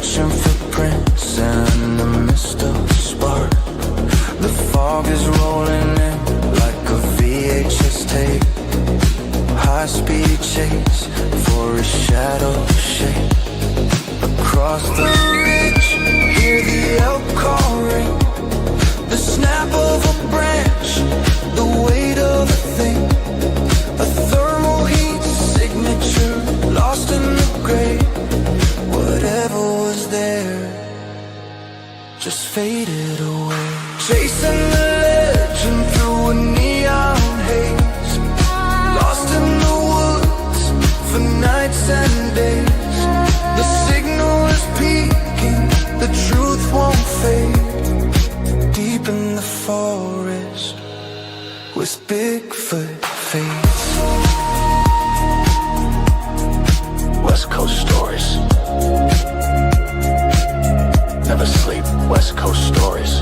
searching for prints and the mist of a spark. The fog is rolling in like a VHS tape. High speed chase for a shadow shape. Across the ridge, hear the elk call ring. The snap of a branch, the weight of a thing. A thermal heat signature lost in the gray. Whatever was there just faded away. Chasing the legend through a neon haze. Lost in the woods for nights and days. The signal is peaking, the truth won't fade. Deep in the forest with Bigfoot face. West Coast stories. Never sleep, West Coast stories.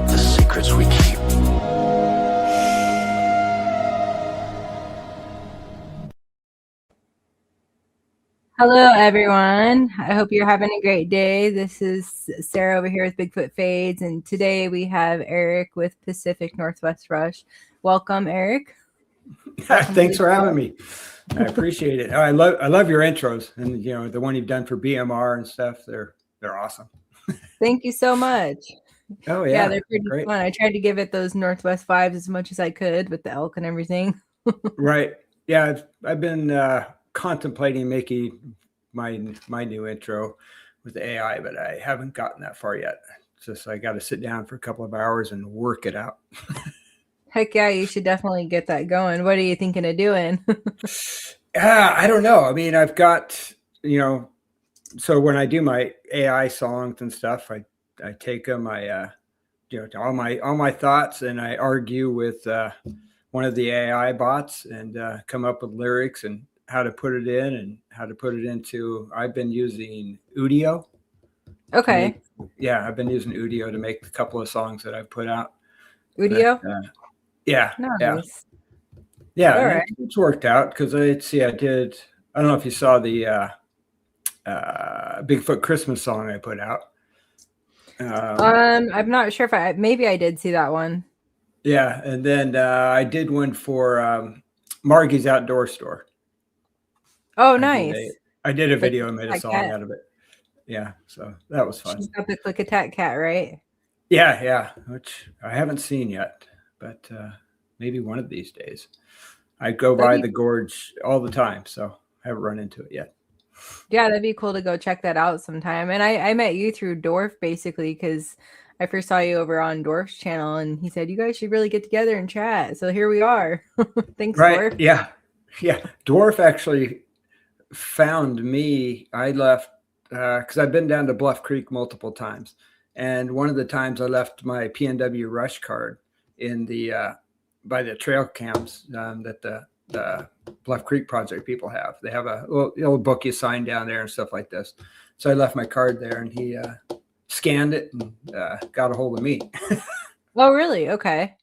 The secrets we keep. Hello, everyone. I hope you're having a great day. This is Sarah over here with Bigfoot Fades, and today we have Eric with Pacific Northwest Rush. Welcome, Eric. Thanks for having me. I appreciate it. I love your intros, and you know the one you've done for BMR and stuff. They're awesome. Thank you so much. Oh yeah, they're pretty great. fun. I tried to give it those Northwest vibes as much as I could with the elk and everything. Right. Yeah, I've been contemplating making my new intro with AI, but I haven't gotten that far yet. It's just I got to sit down for a couple of hours and work it out. Heck yeah, you should definitely get that going. What are you thinking of doing? I don't know. I mean, I've got, so when I do my AI songs and stuff, I take them, all my thoughts, and I argue with one of the AI bots and come up with lyrics and how to put it in and how to put it into. I've been using Udio. Okay. I've been using Udio to make a couple of songs that I've put out. Udio? Yeah. Nice. Yeah, all right. it's worked out because I don't know if you saw the Bigfoot Christmas song I put out. I'm not sure if maybe I did see that one. Yeah, and then I did one for Margie's Outdoor Store. Oh, nice. I did a video and made a song out of it. Yeah, so that was fun. She's got the Click Attack cat, right? Yeah, which I haven't seen yet, but maybe one of these days. I go by the gorge all the time, so I haven't run into it yet. Yeah, that'd be cool to go check that out sometime. And I met you through Dorf, basically, because I first saw you over on Dorf's channel, and he said, you guys should really get together and chat. So here we are. Thanks, Dorf. Yeah. Dorf actually found me. I left because I've been down to Bluff Creek multiple times. And one of the times I left my PNW-Rush card in the by the trail cams that the Bluff Creek Project people have. They have a little book you sign down there and stuff like this. So I left my card there, and he scanned it and got a hold of me. Oh, really? Okay.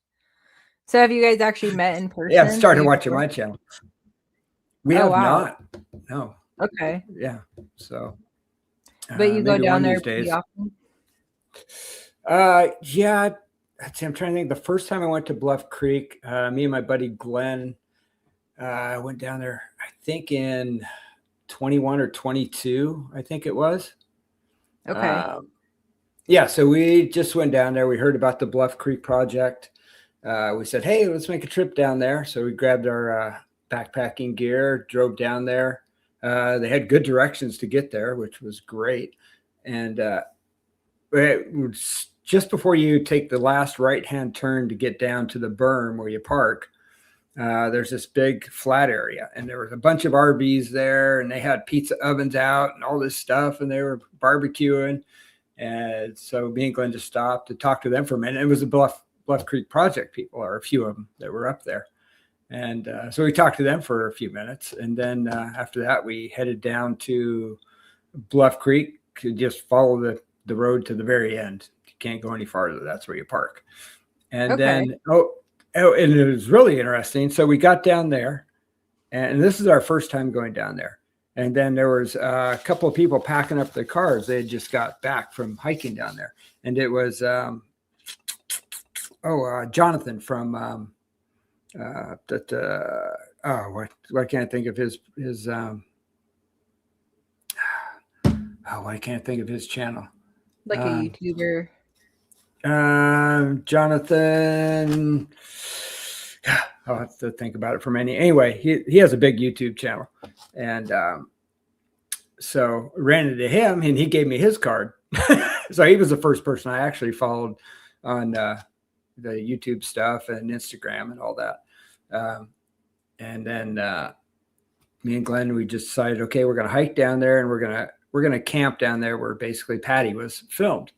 So have you guys actually met in person? Yeah, started watching my channel. We have not. No. Okay. Yeah. So. But you go down there pretty often? Yeah. I'm trying to think. The first time I went to Bluff Creek, me and my buddy Glenn went down there, I think in 21 or 22, I think it was. Okay. Yeah, so we just went down there. We heard about the Bluff Creek Project. We said, hey, let's make a trip down there. So we grabbed our backpacking gear, drove down there. They had good directions to get there, which was great. And it was just before you take the last right-hand turn to get down to the berm where you park, there's this big flat area. And there was a bunch of RVs there, and they had pizza ovens out and all this stuff, and they were barbecuing. And so me and Glenn just stopped to talk to them for a minute. It was the Bluff Creek Project people, or a few of them that were up there. And so we talked to them for a few minutes. And then after that, we headed down to Bluff Creek to just follow the road to the very end. You can't go any farther. That's where you park. And then, and it was really interesting. So we got down there, and this is our first time going down there. And then there was a couple of people packing up their cars. They had just got back from hiking down there. And it was, Jonathan from, why can't I think of his why can't I think of his channel? Like a YouTuber. Jonathan. I'll have to think about it for a minute. Anyway, he has a big YouTube channel. And so ran into him and he gave me his card. So he was the first person I actually followed on the YouTube stuff and Instagram and all that. And then me and Glenn, we just decided, okay, we're going to hike down there and we're going to camp down there where basically Patty was filmed.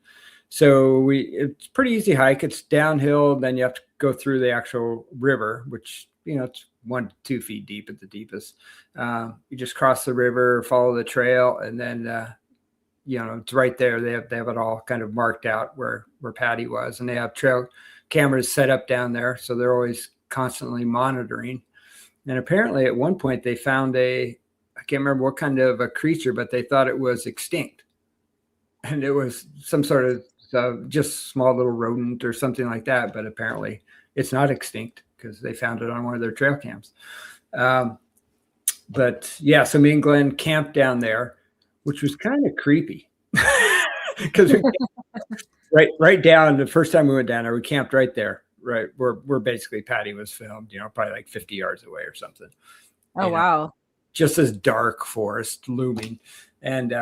So it's pretty easy hike. It's downhill. Then you have to go through the actual river, which, it's 1 to 2 feet deep at the deepest. You just cross the river, follow the trail. And then, it's right there. They have it all kind of marked out where Patty was, and they have trail cameras set up down there. So they're always constantly monitoring. And apparently at one point they found I can't remember what kind of a creature, but they thought it was extinct. And it was some sort of just small little rodent or something like that. But apparently it's not extinct because they found it on one of their trail cams. But yeah, so me and Glenn camped down there, which was kind of creepy because right down the first time we went down there, we camped right there, right where basically Patty was filmed, probably like 50 yards away or something. Oh, wow. Just this dark forest looming. And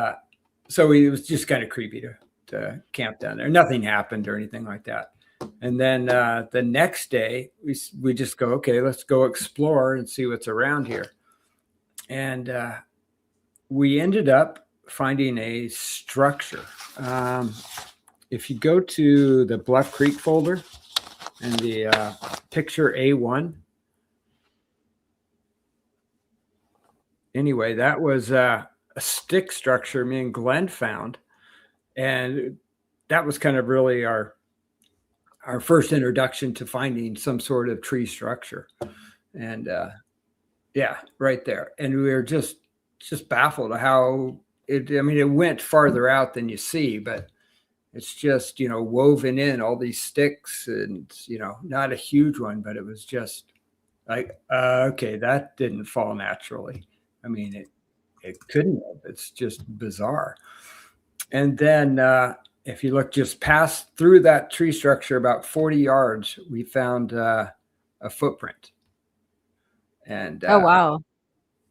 so it was just kind of creepy to camp down there. Nothing happened or anything like that. And then the next day we just go, okay, let's go explore and see what's around here. And we ended up finding a structure. If you go to the Bluff Creek folder and the picture A1, anyway, that was a stick structure me and Glenn found. And that was kind of really our first introduction to finding some sort of tree structure. And yeah, right there. And we were just baffled how it went farther out than you see, but it's just, woven in all these sticks and, not a huge one, but it was just like, okay, that didn't fall naturally. It couldn't have. It's just bizarre. And then if you look just past through that tree structure, about 40 yards, we found a footprint. And oh, wow.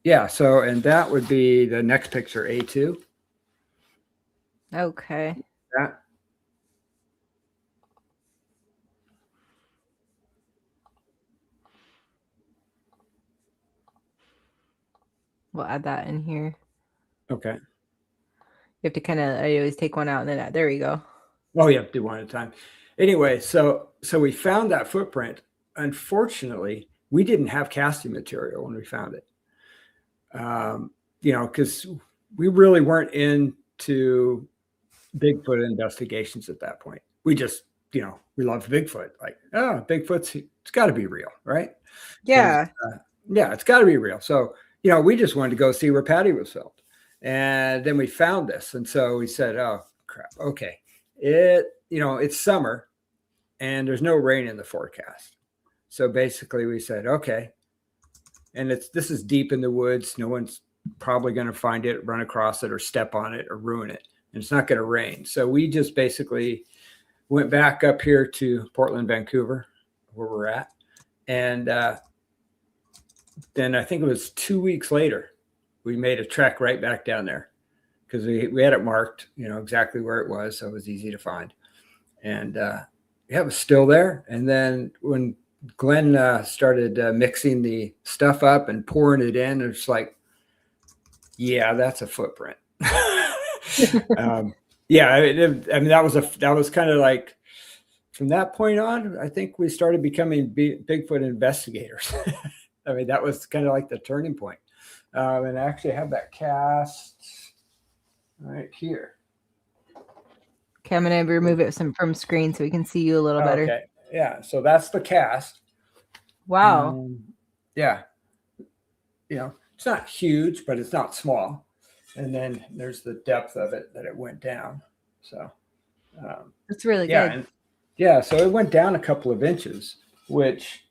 Yeah. So, and that would be the next picture, A2. Okay. That. We'll add that in here. Okay. You have to I always take one out and then there we go. Oh, yeah, do one at a time. Anyway, so we found that footprint. Unfortunately, we didn't have casting material when we found it. Because we really weren't into Bigfoot investigations at that point. We just, we loved Bigfoot. Like, oh, it's got to be real, right? Yeah. Yeah, it's got to be real. So, we just wanted to go see where Patty was filmed. And then we found this. And so we said, oh, crap. Okay. It's summer and there's no rain in the forecast. So basically we said, okay. And this is deep in the woods. No one's probably going to find it, run across it or step on it or ruin it. And it's not going to rain. So we just basically went back up here to Portland, Vancouver, where we're at. And then I think it was 2 weeks later, we made a trek right back down there because we had it marked, exactly where it was. So it was easy to find. And it was still there. And then when Glenn started mixing the stuff up and pouring it in, it's like, yeah, that's a footprint. Yeah, that was kind of like, from that point on, I think we started becoming Bigfoot investigators. That was kind of like the turning point. And I actually have that cast right here. Okay, I'm going to remove it from screen so we can see you a little better. Okay, yeah, so that's the cast. Wow. Yeah. it's not huge, but it's not small. And then there's the depth of it that it went down. So That's really yeah, good. and yeah, so it went down a couple of inches, which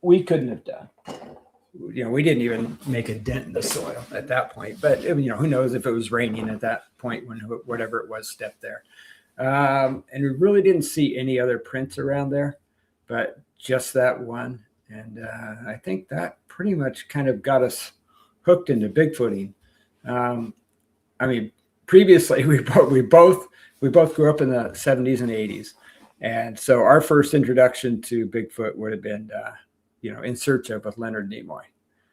we couldn't have done. You know, we didn't even make a dent in the soil at that point. But you know, who knows if it was raining at that point when whatever it was stepped there. And we really didn't see any other prints around there, but just that one. And I think that pretty much kind of got us hooked into Bigfooting. I mean, previously we both grew up in the 70s and 80s, and so our first introduction to Bigfoot would have been, you know, In Search of with Leonard Nimoy.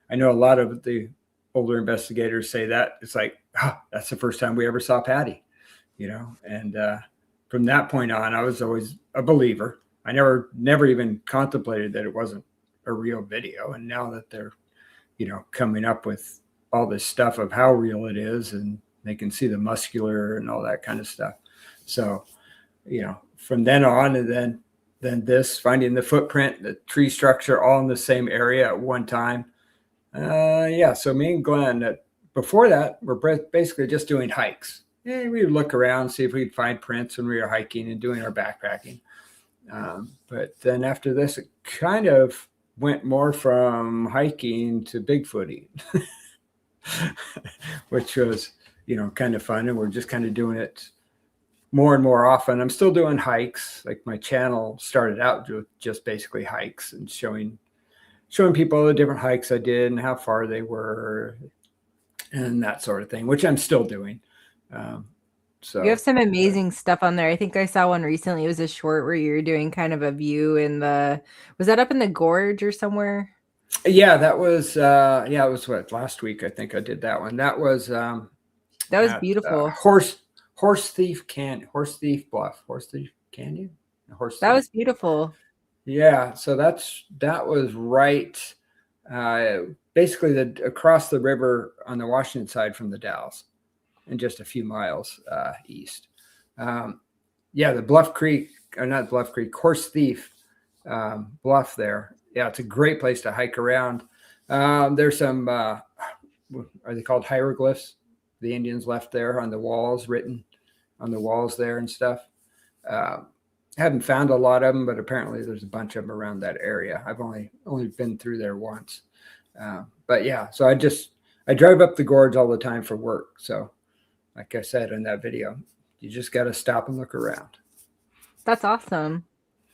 I know a lot of the older investigators say that it's like, oh, that's the first time we ever saw Patty, you know. And from that point on, I was always a believer. I never even contemplated that it wasn't a real video. And now that they're, you know, coming up with all this stuff of how real it is, and they can see the muscular and all that kind of stuff. So, you know, from then on, and then this, finding the footprint, the tree structure, all in the same area at one time. Yeah, so me and Glenn, before that, we're basically just doing hikes. And we would look around, see if we could find prints when we were hiking and doing our backpacking. But then after this, it kind of went more from hiking to Bigfooting, which was, you know, kind of fun. And we're just kind of doing it more and more often. I'm still doing hikes. Like my channel started out with just basically hikes and showing people the different hikes I did and how far they were and that sort of thing, which I'm still doing. So You have some amazing stuff on there. I think I saw one recently. It was a short where you were doing kind of a view was that up in the gorge or somewhere? Yeah, that was it was last week. I think I did that one. That was Beautiful. Horse Thief Bluff, Horse Thief Canyon. That was beautiful. Yeah, so that was right, basically across the river on the Washington side from the Dalles, and just a few miles east. Yeah, the Bluff Creek, or not Bluff Creek, Horse Thief Bluff there. Yeah, it's a great place to hike around. There's some, are they called hieroglyphs? The Indians left there on the walls, written on the walls there and stuff. Haven't found a lot of them, but apparently there's a bunch of them around that area. I've only been through there once. But yeah, so I drive up the gorge all the time for work. So like I said in that video, you just got to stop and look around. That's awesome.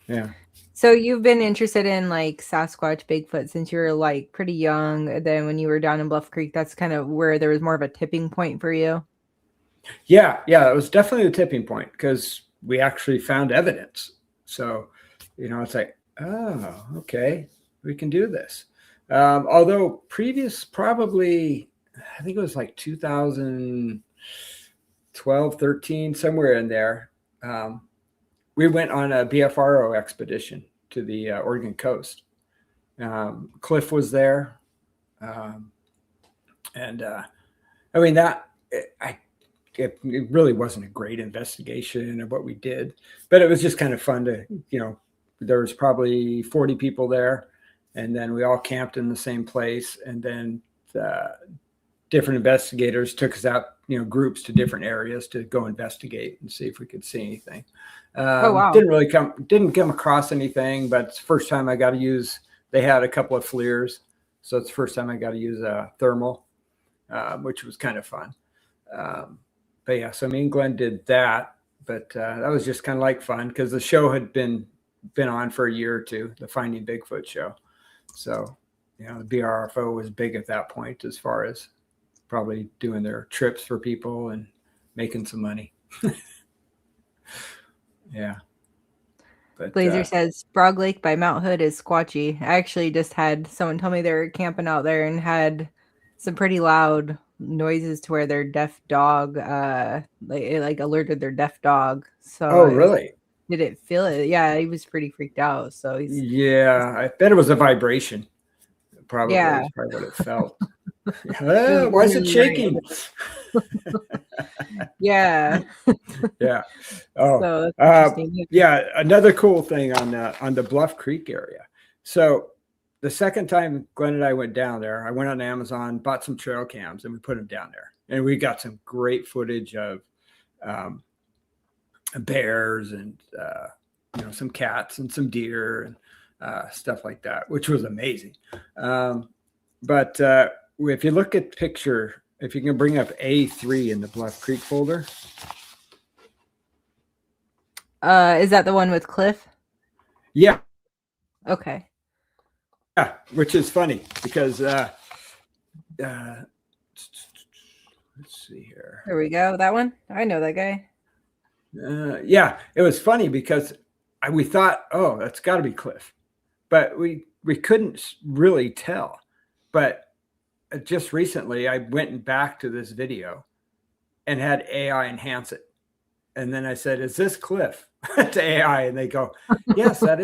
Yeah. So you've been interested in like Sasquatch, Bigfoot since you were like pretty young. Then when you were down in Bluff Creek, that's kind of where there was more of a tipping point for you. Yeah, it was definitely the tipping point because we actually found evidence. So, you know, it's like, oh, okay, we can do this. Although probably, I think it was like 2012, 13, somewhere in there. We went on a BFRO expedition to the Oregon coast. Cliff was there. And I mean, it really wasn't a great investigation of what we did, but it was just kind of fun to, you know, there was probably 40 people there, and then we all camped in the same place. And then different investigators took us out, you know, groups to different areas to go investigate and see if we could see anything. Oh, wow. Didn't come across anything, but it's the first time I got to use, they had a couple of FLIRs. So it's the first time I got to use a thermal, which was kind of fun. But yeah, so me and Glenn did that, but that was just kind of like fun because the show had been on for a year or two, the Finding Bigfoot show. So, you know, the BRFO was big at that point as far as probably doing their trips for people and making some money. Yeah. But, Blazer says Sprague Lake by Mount Hood is squatchy. I actually just had someone tell me they were camping out there and had some pretty loud noises to where their deaf dog like alerted their deaf dog. So oh, really? Did it feel it? Yeah, he was pretty freaked out. So yeah, I bet it was a vibration. Probably, yeah. is probably what it felt. Why is it shaking? Yeah. Yeah. Oh, so that's interesting. Yeah. Another cool thing on the Bluff Creek area. So the second time Glenn and I went down there, I went on Amazon, bought some trail cams, and we put them down there. And we got some great footage of bears and some cats and some deer and stuff like that, which was amazing. But if you look at picture, if you can bring up A3 in the Bluff Creek folder. Is that the one with Cliff? Yeah. Okay. Yeah, which is funny because let's see here. There we go. That one. I know that guy. Yeah, it was funny because we thought, oh, that's got to be Cliff, but we couldn't really tell. But just recently, I went back to this video and had AI enhance it, and then I said, "Is this Cliff?" to AI, and they go, "Yes, that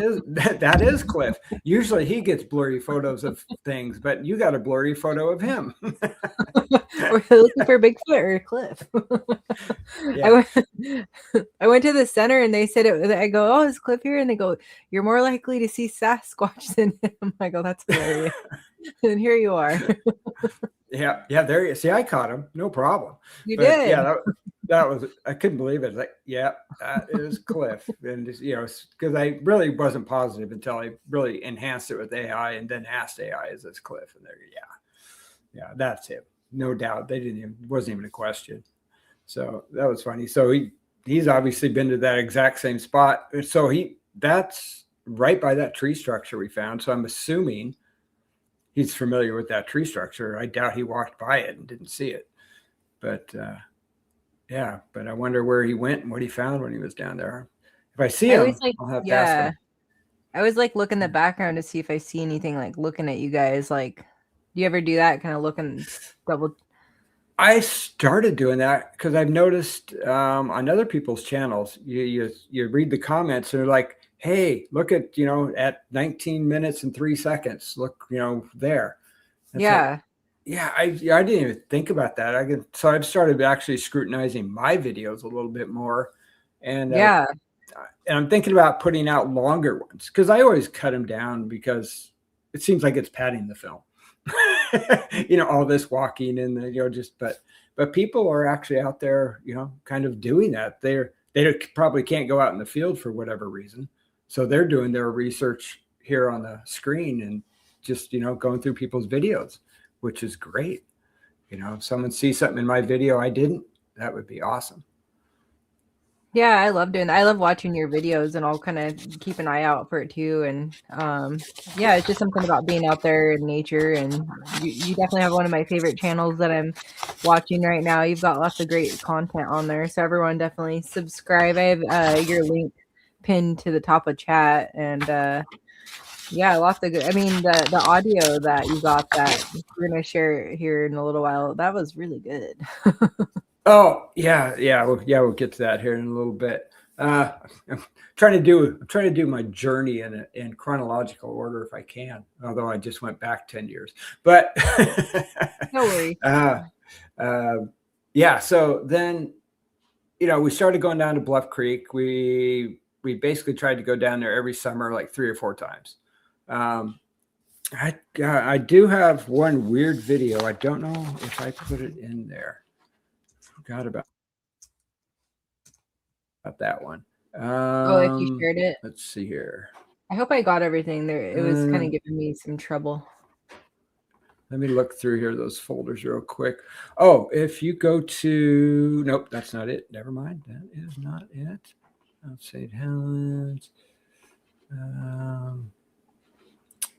is Cliff." Usually, he gets blurry photos of things, but you got a blurry photo of him. We're looking for Bigfoot or Cliff. Yeah. I went to the center and they said it. I go, "Oh, is Cliff here?" And they go, "You're more likely to see Sasquatch than him." I go, "That's hilarious." And here you are. Yeah. There you see. I caught him, no problem. You did. Yeah, that was. I couldn't believe it. Like, yeah, that is Cliff, and because I really wasn't positive until I really enhanced it with AI and then asked AI, "Is this Cliff?" And there, yeah, that's him. No doubt. Wasn't even a question. So that was funny. So he's obviously been to that exact same spot. So that's right by that tree structure we found. So I'm assuming he's familiar with that tree structure. I doubt he walked by it and didn't see it. But yeah, but I wonder where he went and what he found when he was down there. If I see him, I'll have to ask him. I always like look in the background to see if I see anything, like looking at you guys. Like, do you ever do that? Kind of looking double. I started doing that because I've noticed on other people's channels, you read the comments and they're like, "Hey, look at at 19 minutes and 3 seconds. Look, there." It's yeah. Like, yeah, I didn't even think about that. So I've started actually scrutinizing my videos a little bit more, and yeah, and I'm thinking about putting out longer ones because I always cut them down because it seems like it's padding the film. All this walking and but people are actually out there, kind of doing that. They probably can't go out in the field for whatever reason, so they're doing their research here on the screen and just going through people's videos, which is great. If someone sees something in my video I didn't, that would be awesome. Yeah, I love doing that. I love watching your videos, and I'll kind of keep an eye out for it too. And yeah, it's just something about being out there in nature. And you definitely have one of my favorite channels that I'm watching right now. You've got lots of great content on there, so everyone definitely subscribe. I have your link pinned to the top of chat, and yeah, lots of good. I mean, the audio that you got that we're gonna share here in a little while, that was really good. Oh yeah, we'll get to that here in a little bit. I'm trying to do my journey in chronological order if I can, although I just went back 10 years. But no worries. Yeah, so then we started going down to Bluff Creek. We basically tried to go down there every summer, like 3 or 4 times. I do have one weird video. I don't know if I put it in there. Forgot about that one. If you shared it. Let's see here. I hope I got everything there. It was kind of giving me some trouble. Let me look through here, those folders real quick. Oh, if you go to, nope, that's not it. Never mind. That is not it. St. Helens.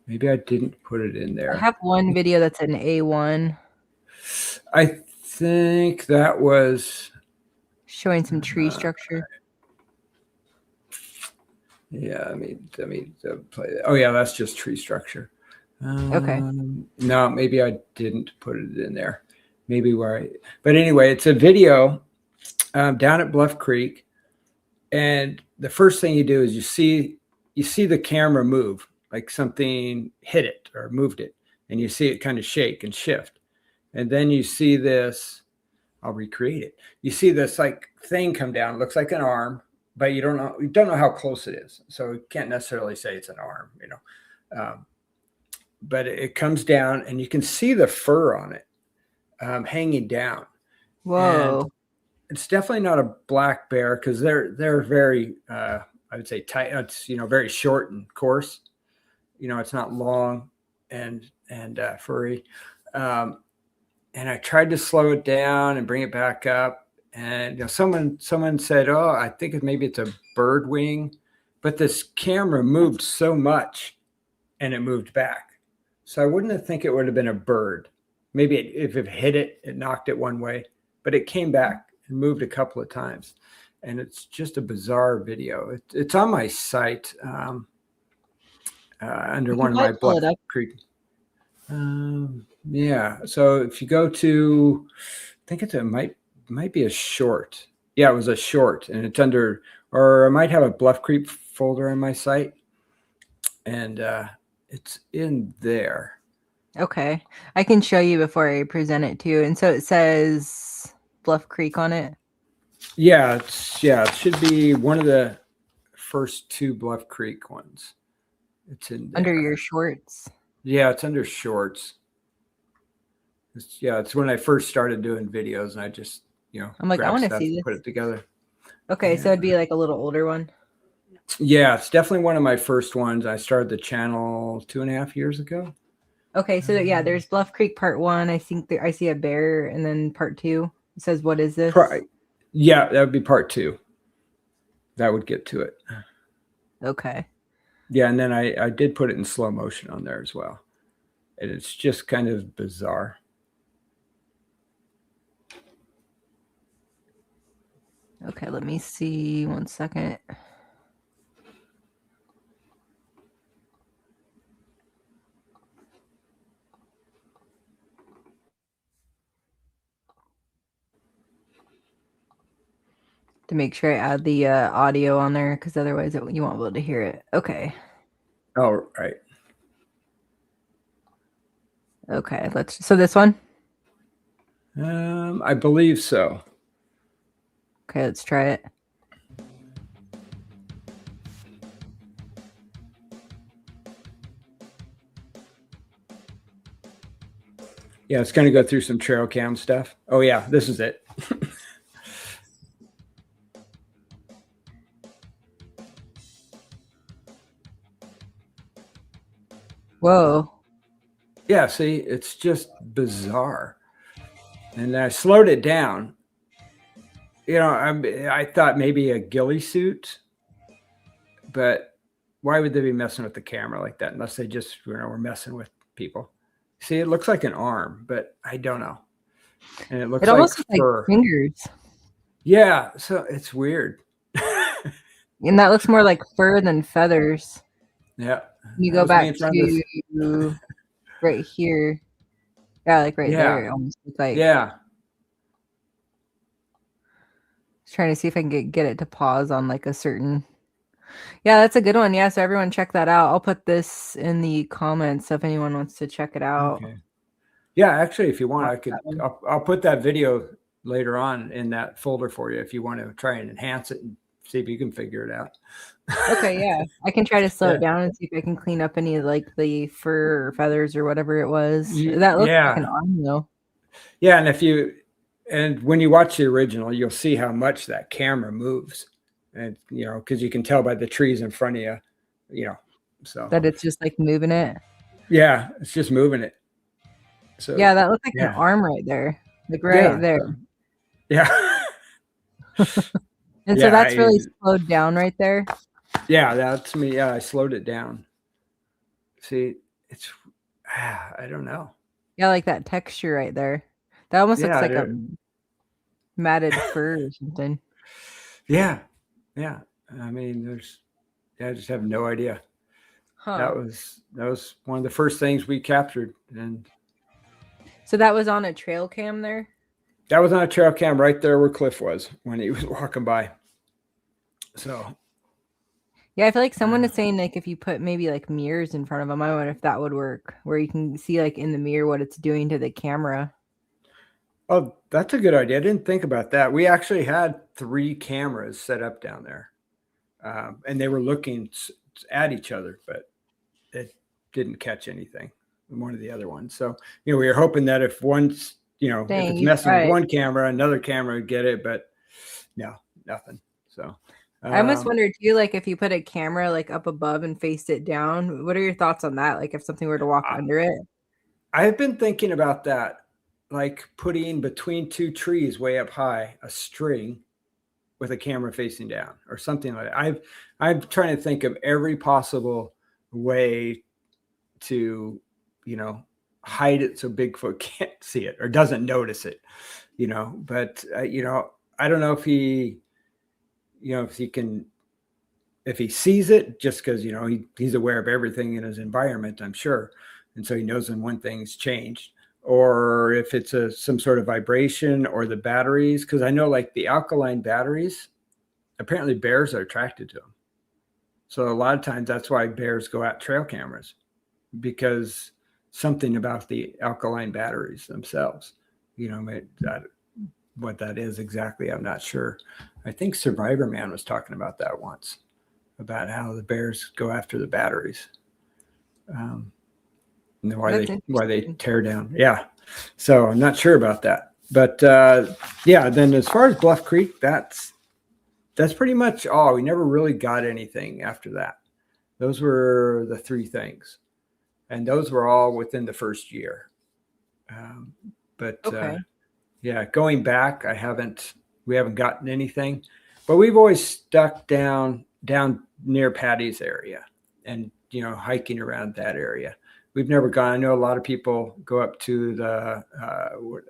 Maybe I didn't put it in there. I have one video that's an A1. I think that was showing some tree structure. Yeah, let me play that. Oh yeah, that's just tree structure. Okay. No, maybe I didn't put it in there. Maybe but anyway, it's a video down at Bluff Creek, and the first thing you do is you see the camera move, like something hit it or moved it, and you see it kind of shake and shift. And then you see this, I'll recreate it. You see this like thing come down. It looks like an arm, but you don't know how close it is. So you can't necessarily say it's an arm, but it comes down and you can see the fur on it hanging down. And Whoa. it's definitely not a black bear because they're very I would say tight. It's very short and coarse. It's not long and furry. And I tried to slow it down and bring it back up. And someone said, "Oh, I think maybe it's a bird wing," but this camera moved so much, and it moved back. So I wouldn't think it would have been a bird. Maybe if it hit it, it knocked it one way, but it came back and moved a couple of times. And it's just a bizarre video. It's on my site under one of my Bluff Creek. Yeah. So if you go to, I think it might be a short. Yeah, it was a short, and it's under, or I might have a Bluff Creek folder on my site, and it's in there. Okay. I can show you before I present it to you. And so it says Bluff Creek on it. Yeah, it should be one of the first two Bluff Creek ones. It's in there. Under your shorts. Yeah, it's under shorts. It's when I first started doing videos, and I just I'm like, I want to see this. Put it together. Okay, so it'd be like a little older one. Yeah, it's definitely one of my first ones. I started the channel 2.5 years ago. Okay, so yeah, there's Bluff Creek Part 1. I think I see a bear, and then Part 2. It says, "What is this?" Yeah, that would be Part 2. That would get to it. Okay. Yeah, and then I did put it in slow motion on there as well. And it's just kind of bizarre. Okay, let me see 1 second. To make sure I add the audio on there, because otherwise you won't be able to hear it. Okay. Oh, right. Okay, so this one? I believe so. Okay, let's try it. Yeah, it's going to go through some trail cam stuff. Oh yeah, this is it. Whoa. Yeah, see, it's just bizarre. And I slowed it down. I thought maybe a ghillie suit, but why would they be messing with the camera like that unless they just were messing with people? See, it looks like an arm, but I don't know. And it looks almost like looks fur. like fingers. Yeah, so it's weird. And that looks more like fur than feathers. Yeah. You go back to right here. Yeah, like right there. It almost looks like. Yeah. Just trying to see if I can get it to pause on like a certain. Yeah, that's a good one. Yeah, so everyone check that out. I'll put this in the comments if anyone wants to check it out. Okay. Yeah, actually, if you want, I'll put that video later on in that folder for you if you want to try and enhance it and see if you can figure it out. Okay, yeah. I can try to slow it down and see if I can clean up any of like the fur or feathers or whatever it was. That looks like an arm though. Yeah, and when you watch the original, you'll see how much that camera moves. And because you can tell by the trees in front of you, so that it's just like moving it. Yeah, it's just moving it. So yeah, that looks like an arm right there, like there. Yeah. And so that's really slowed down right there. Yeah, that's me. Yeah, I slowed it down. See, it's I don't know. Yeah, like that texture right there. That almost looks like a matted fur or something. Yeah. Yeah. I mean, I just have no idea. Huh. That was one of the first things we captured. And so that was on a trail cam there? That was on a trail cam right there where Cliff was when he was walking by. So yeah, I feel like someone is saying like if you put maybe like mirrors in front of them, I wonder if that would work, where you can see like in the mirror what it's doing to the camera. Oh, that's a good idea. I didn't think about that. We actually had 3 cameras set up down there, and they were looking at each other, but it didn't catch anything. one of the other ones. So, we were hoping that if once, if Dang, it's you messing with tried. one camera, another camera would get it, but no, nothing. So I almost wondered too, like if you put a camera like up above and faced it down, what are your thoughts on that? Like if something were to walk under it? I've been thinking about that, like putting between two trees way up high, a string with a camera facing down or something like that. I'm trying to think of every possible way to, hide it so Bigfoot can't see it or doesn't notice it, but, I don't know if if he sees it just because, he's aware of everything in his environment, I'm sure. And so he knows when thing's changed, or if it's some sort of vibration or the batteries. Cause I know like the alkaline batteries, apparently bears are attracted to them. So a lot of times that's why bears go at trail cameras, because something about the alkaline batteries themselves, what that is exactly, I'm not sure. I think Survivor Man was talking about that once, about how the bears go after the batteries, and why they tear down. Yeah, so I'm not sure about that, but yeah. Then as far as Bluff Creek, that's pretty much all. We never really got anything after that. Those were the three things, and those were all within the first year. But Okay. yeah, going back, we haven't gotten anything, but we've always stuck down near Patty's area and, hiking around that area. We've never gone. I know a lot of people go up to the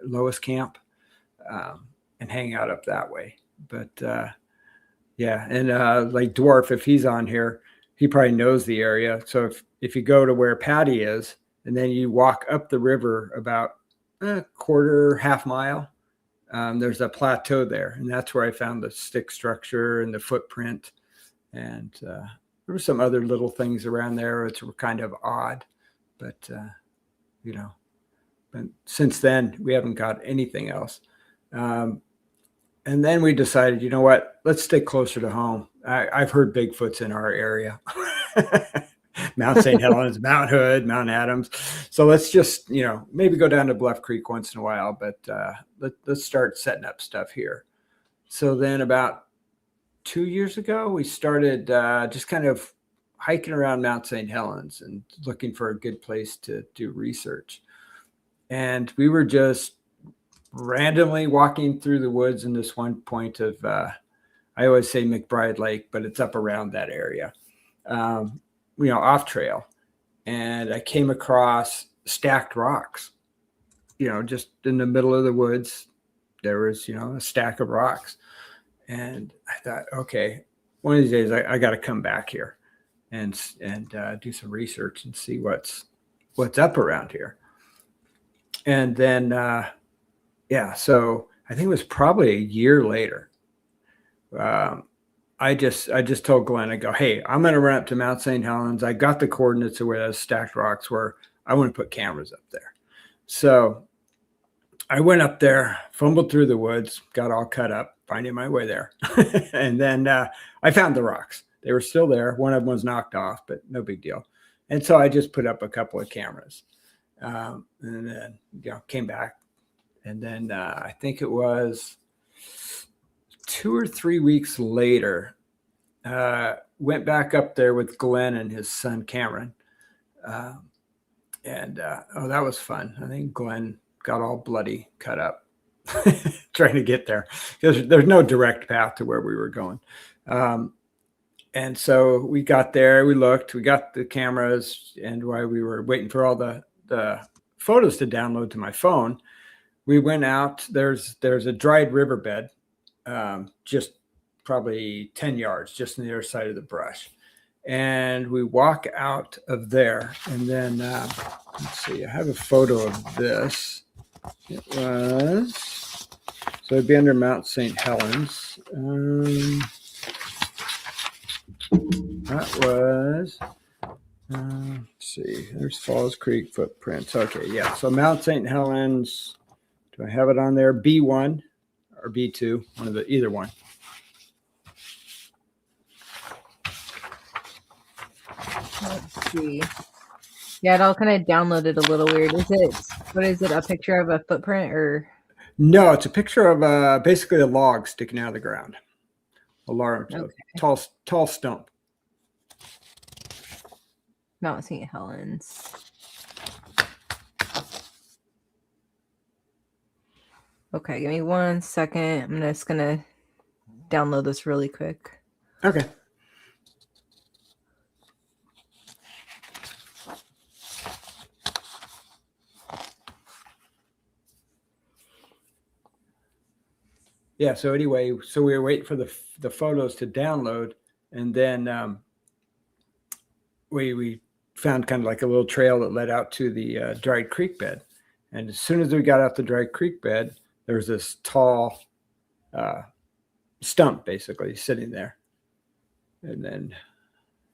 Lois camp and hang out up that way. But yeah, and like Dwarf, if he's on here, he probably knows the area. So if you go to where Patty is and then you walk up the river about a half mile, there's a plateau there, and that's where I found the stick structure and the footprint, and there were some other little things around there which were kind of odd, but but since then we haven't got anything else. And then we decided, you know what, let's stay closer to home. I've heard Bigfoot's in our area. Mount St. Helens, Mount Hood, Mount Adams. So let's just, maybe go down to Bluff Creek once in a while, but let's start setting up stuff here. So then about 2 years ago, we started just kind of hiking around Mount St. Helens and looking for a good place to do research. And we were just randomly walking through the woods in this one point of, I always say McBride Lake, but it's up around that area. Off trail, and I came across stacked rocks, just in the middle of the woods. There was, a stack of rocks, and I thought, okay, one of these days I got to come back here and do some research and see what's up around here. And then, so I think it was probably a year later. I just told Glenn, I go, hey, I'm going to run up to Mount St. Helens. I got the coordinates of where those stacked rocks were. I want to put cameras up there. So I went up there, fumbled through the woods, got all cut up, finding my way there. And then I found the rocks. They were still there. One of them was knocked off, but no big deal. And so I just put up a couple of cameras, and then, came back. And then I think it was 2 or 3 weeks later, went back up there with Glenn and his son Cameron, and that was fun. I think Glenn got all bloody, cut up, trying to get there because there's no direct path to where we were going. And so we got there, we looked, we got the cameras, and while we were waiting for all the photos to download to my phone, we went out. There's a dried riverbed, just probably 10 yards, just on the other side of the brush. And we walk out of there, and then let's see, I have a photo of this. It was, so it'd be under Mount St. Helens. That was, let's see, there's Falls Creek footprints. Okay, yeah, so Mount St. Helens, do I have it on there? B1 or B2, either one. Let's see. Yeah, it all kind of downloaded a little weird. What is it? A picture of a footprint or? No, it's a picture of basically a log sticking out of the ground. A large, Okay. tall stump. Mount St. Helens. Okay, give me 1 second. I'm just gonna download this really quick. Okay. Yeah. So anyway, so we were waiting for the photos to download, and then we found kind of like a little trail that led out to the dried creek bed. And as soon as we got out the dried creek bed, there was this tall stump basically sitting there. And then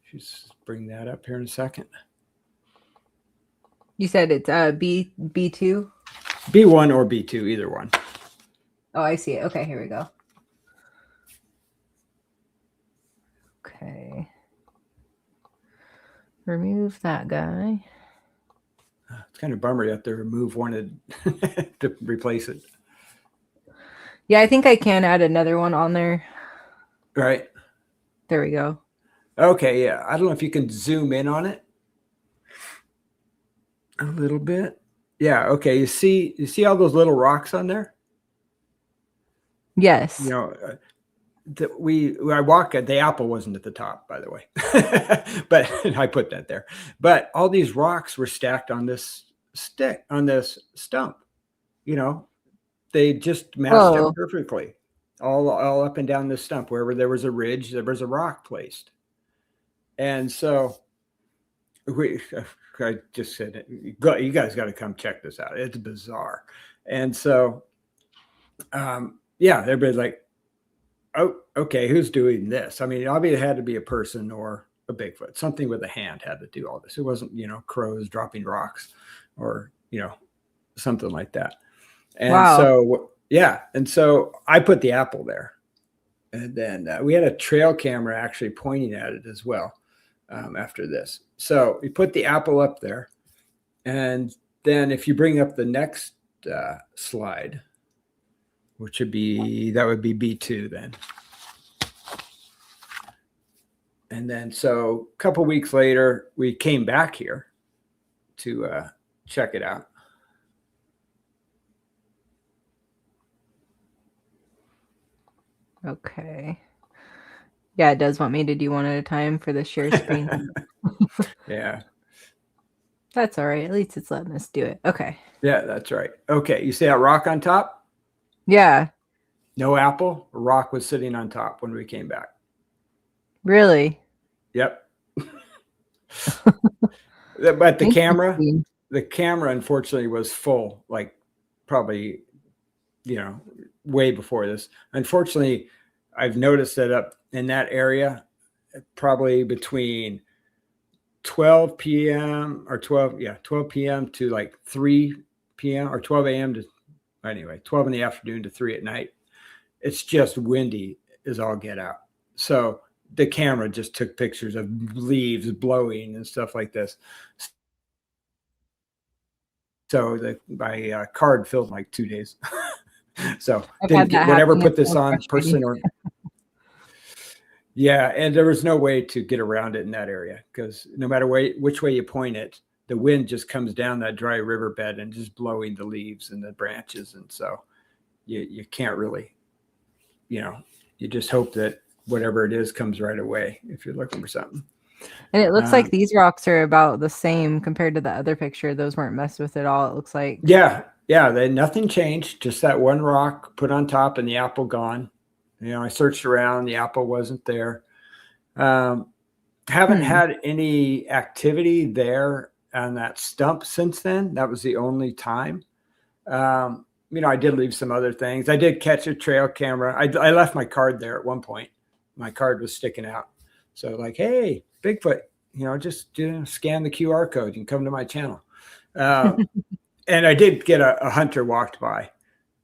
she's bring that up here in a second. You said it's B2? B1 or B2, either one. Oh, I see it. Okay, here we go. Okay. Remove that guy. It's kind of a bummer you have to remove one to replace it. Yeah, I think I can add another one on there. Right. There we go. Okay, yeah. I don't know if you can zoom in on it a little bit. Yeah, okay. You see all those little rocks on there? Yes. You know, I walk at the apple wasn't at the top, by the way, but I put that there. But all these rocks were stacked on this stump. You know, they just matched Whoa. up perfectly, all up and down this stump. Wherever there was a ridge, there was a rock placed. And so I just said, you guys got to come check this out. It's bizarre. And so, yeah, everybody's like, oh, okay, who's doing this? I mean, obviously it had to be a person or a Bigfoot. Something with a hand had to do all this. It wasn't, crows dropping rocks or, something like that. And wow. So, yeah. And so I put the apple there. And then we had a trail camera actually pointing at it as well after this. So we put the apple up there. And then if you bring up the next slide, which would be B2 then. And then so a couple weeks later, we came back here to check it out. Okay. Yeah, it does want me to do one at a time for the share screen. Yeah. That's all right. At least it's letting us do it. Okay. Yeah, that's right. Okay. You see that rock on top? Yeah. No apple. A rock was sitting on top when we came back. Really? Yep. But the camera unfortunately was full, like probably, way before this. Unfortunately, I've noticed that up in that area, probably between 12 p.m. or 12 p.m. to like 3 p.m. or 12 a.m. to 12 in the afternoon to 3 at night. It's just windy as all get out. So the camera just took pictures of leaves blowing and stuff like this. So my card filled in like 2 days. So didn't get whatever put this on person or. Yeah, and there was no way to get around it in that area because no matter which way you point it, the wind just comes down that dry riverbed and just blowing the leaves and the branches. And so you can't really, you just hope that whatever it is comes right away if you're looking for something. And it looks like these rocks are about the same compared to the other picture. Those weren't messed with at all, it looks like. Yeah, nothing changed. Just that one rock put on top and the apple gone. I searched around, the apple wasn't there. Haven't had any activity there on that stump since then. That was the only time. I did leave some other things. I did catch a trail camera. I left my card there at one point. My card was sticking out. So like, hey, Bigfoot, just scan the QR code and come to my channel. And I did get a hunter walked by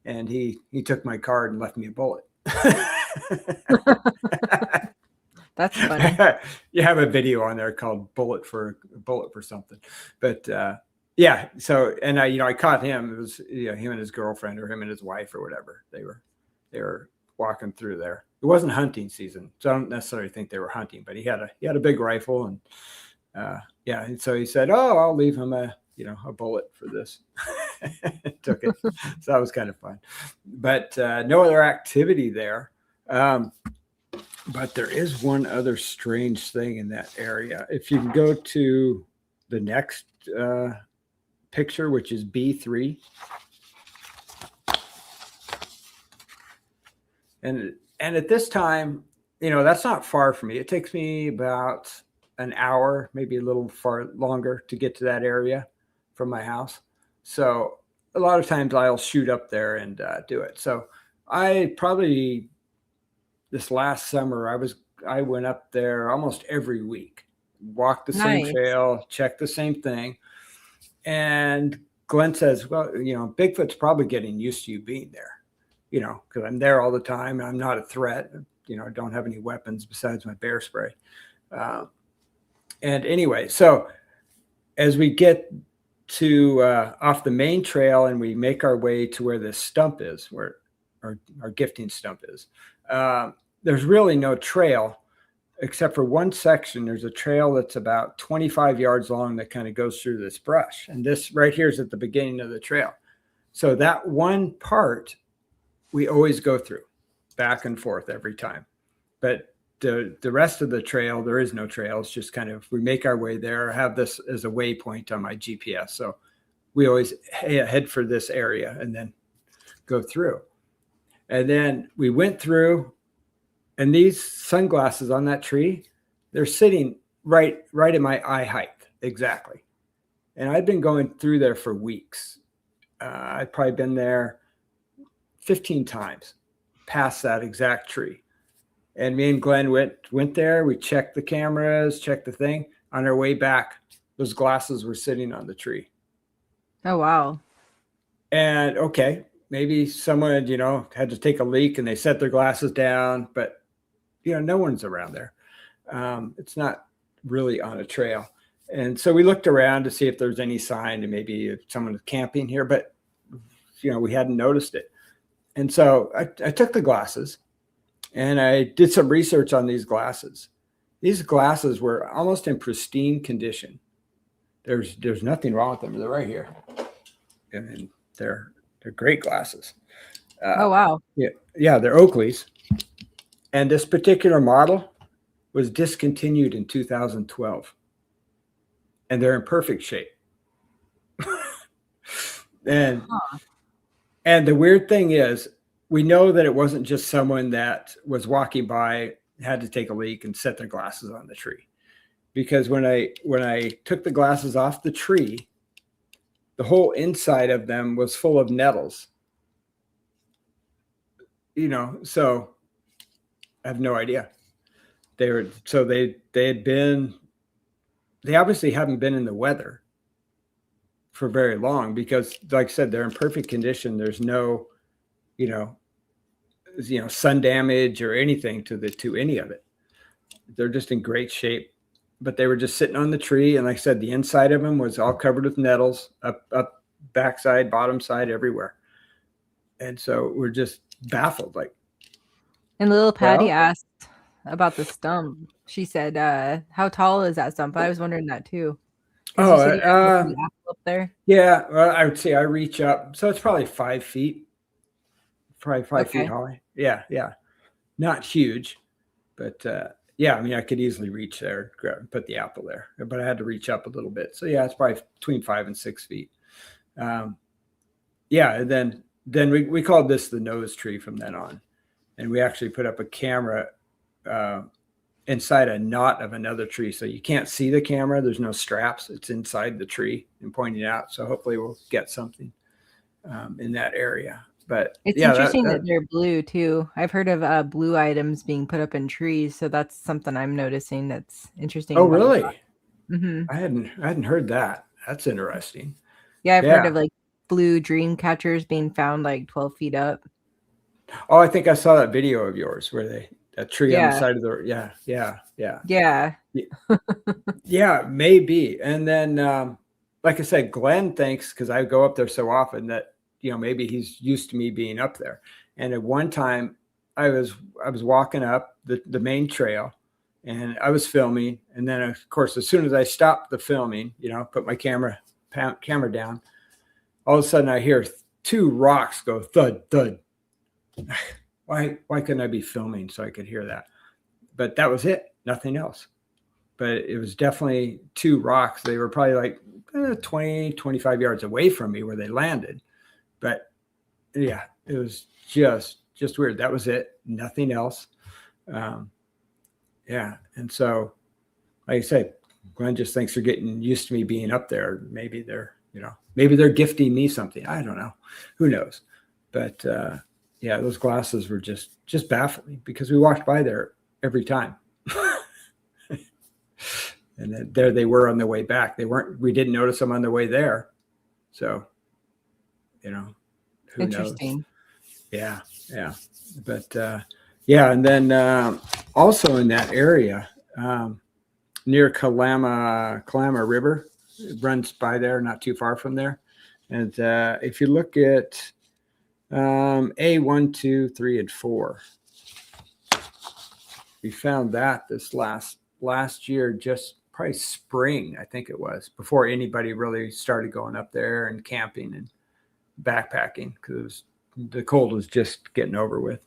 and he took my card and left me a bullet. That's funny. You have a video on there called bullet for something, but yeah. So, and I caught him. It was him and his girlfriend, or him and his wife, or whatever. They were walking through there. It wasn't hunting season, so I don't necessarily think they were hunting. But he had a big rifle, and yeah. And so he said, "Oh, I'll leave him a bullet for this." Took it. So that was kind of fun. But no other activity there. But there is one other strange thing in that area. If you can go to the next picture, which is B3. And at this time, that's not far from me. It takes me about an hour, maybe a little far longer to get to that area from my house. So a lot of times I'll shoot up there and do it. So this last summer, I went up there almost every week, walked the same trail, checked the same thing. And Glenn says, well, Bigfoot's probably getting used to you being there, because I'm there all the time. And I'm not a threat. I don't have any weapons besides my bear spray. And anyway, so as we get to off the main trail and we make our way to where this stump is, where our gifting stump is, there's really no trail except for one section. There's a trail that's about 25 yards long that kind of goes through this brush. And this right here is at the beginning of the trail. So that one part we always go through back and forth every time. But the rest of the trail, there is no trail. It's just kind of, we make our way there. I have this as a waypoint on my GPS. So we always head for this area and then go through. And then we went through, and these sunglasses on that tree, they're sitting right at my eye height, exactly. And I've been going through there for weeks. I've probably been there 15 times past that exact tree. And me and Glenn went there. We checked the cameras, checked the thing. On our way back, those glasses were sitting on the tree. Oh, wow. And okay, maybe someone, had to take a leak and they set their glasses down, but no one's around there. It's not really on a trail. And so we looked around to see if there's any sign, and maybe if someone was camping here, but we hadn't noticed it. And so I took the glasses and I did some research on these glasses. These glasses were almost in pristine condition. There's nothing wrong with them. They're right here. And they're great glasses. Oh, wow. Yeah, they're Oakley's. And this particular model was discontinued in 2012. And they're in perfect shape. And the weird thing is, we know that it wasn't just someone that was walking by, had to take a leak and set their glasses on the tree. Because when I took the glasses off the tree, the whole inside of them was full of nettles. So I have no idea. They obviously haven't been in the weather for very long, because like I said, they're in perfect condition. There's no, sun damage or anything to any of it. They're just in great shape, but they were just sitting on the tree. And like I said, the inside of them was all covered with nettles, up, backside, bottom side, everywhere. And so we're just baffled. And little Patty asked about the stump. She said, how tall is that stump? I was wondering that too. Oh, up there. Yeah, well, I would say I reach up. So it's probably 5 feet. Probably 5 feet high. Yeah. Not huge, but yeah, I mean, I could easily reach there, put the apple there, but I had to reach up a little bit. So yeah, it's probably between 5 and 6 feet. Yeah, and then we called this the nose tree from then on. And we actually put up a camera inside a knot of another tree. So you can't see the camera. There's no straps. It's inside the tree and pointing out. So hopefully we'll get something in that area. But it's interesting that they're blue too. I've heard of blue items being put up in trees. So that's something I'm noticing that's interesting. Oh, really? Mm-hmm. I hadn't heard that. That's interesting. Yeah, I've heard of blue dream catchers being found 12 feet up. Oh, I think I saw that video of yours where that tree on the Yeah. side of the, Yeah. yeah, maybe. And then, like I said, Glenn thinks, because I go up there so often, that, maybe he's used to me being up there. And at one time I was walking up the main trail, and I was filming. And then of course, as soon as I stopped the filming, put my camera down, all of a sudden I hear two rocks go thud, thud. Why couldn't I be filming so I could hear that? But that was it, nothing else. But it was definitely two rocks. They were probably like 20, 25 yards away from me where they landed. But yeah, it was just weird. That was it, nothing else. Yeah. And so, like I said, Glenn just thinks they're getting used to me being up there. Maybe they're gifting me something. I don't know. Who knows? But yeah, those glasses were just baffling, because we walked by there every time. And then there they were on the way back. We didn't notice them on the way there. So, who Interesting. knows? Yeah. Yeah. But yeah. And then also in that area, near Kalama River, it runs by there, not too far from there. And if you look at A1, 2, 3, and 4, we found that this last year, just probably spring, I think it was, before anybody really started going up there and camping and backpacking, because the cold was just getting over with.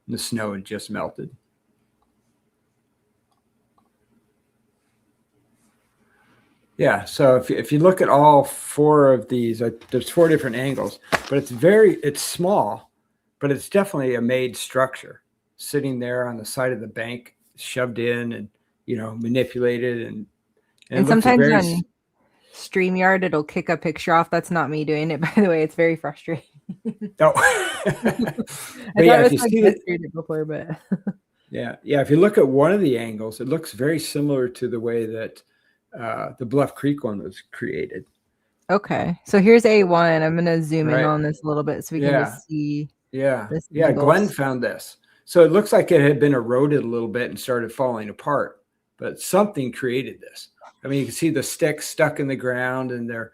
And the snow had just melted. Yeah, so if you look at all four of these, there's four different angles, but it's small, but it's definitely a made structure, sitting there on the side of the bank, shoved in and manipulated, and sometimes on StreamYard it'll kick a picture off. That's not me doing it, by the way. It's very frustrating. Oh, I yeah, thought if you see it before, but yeah, if you look at one of the angles, it looks very similar to the way that the Bluff Creek one was created. okay. So here's A1. I'm gonna zoom in Right. on this a little bit so we can just see. Yeah. this Yeah. angles. Glenn found this. So it looks like it had been eroded a little bit and started falling apart, but something created this. I mean, you can see the sticks stuck in the ground, and they're,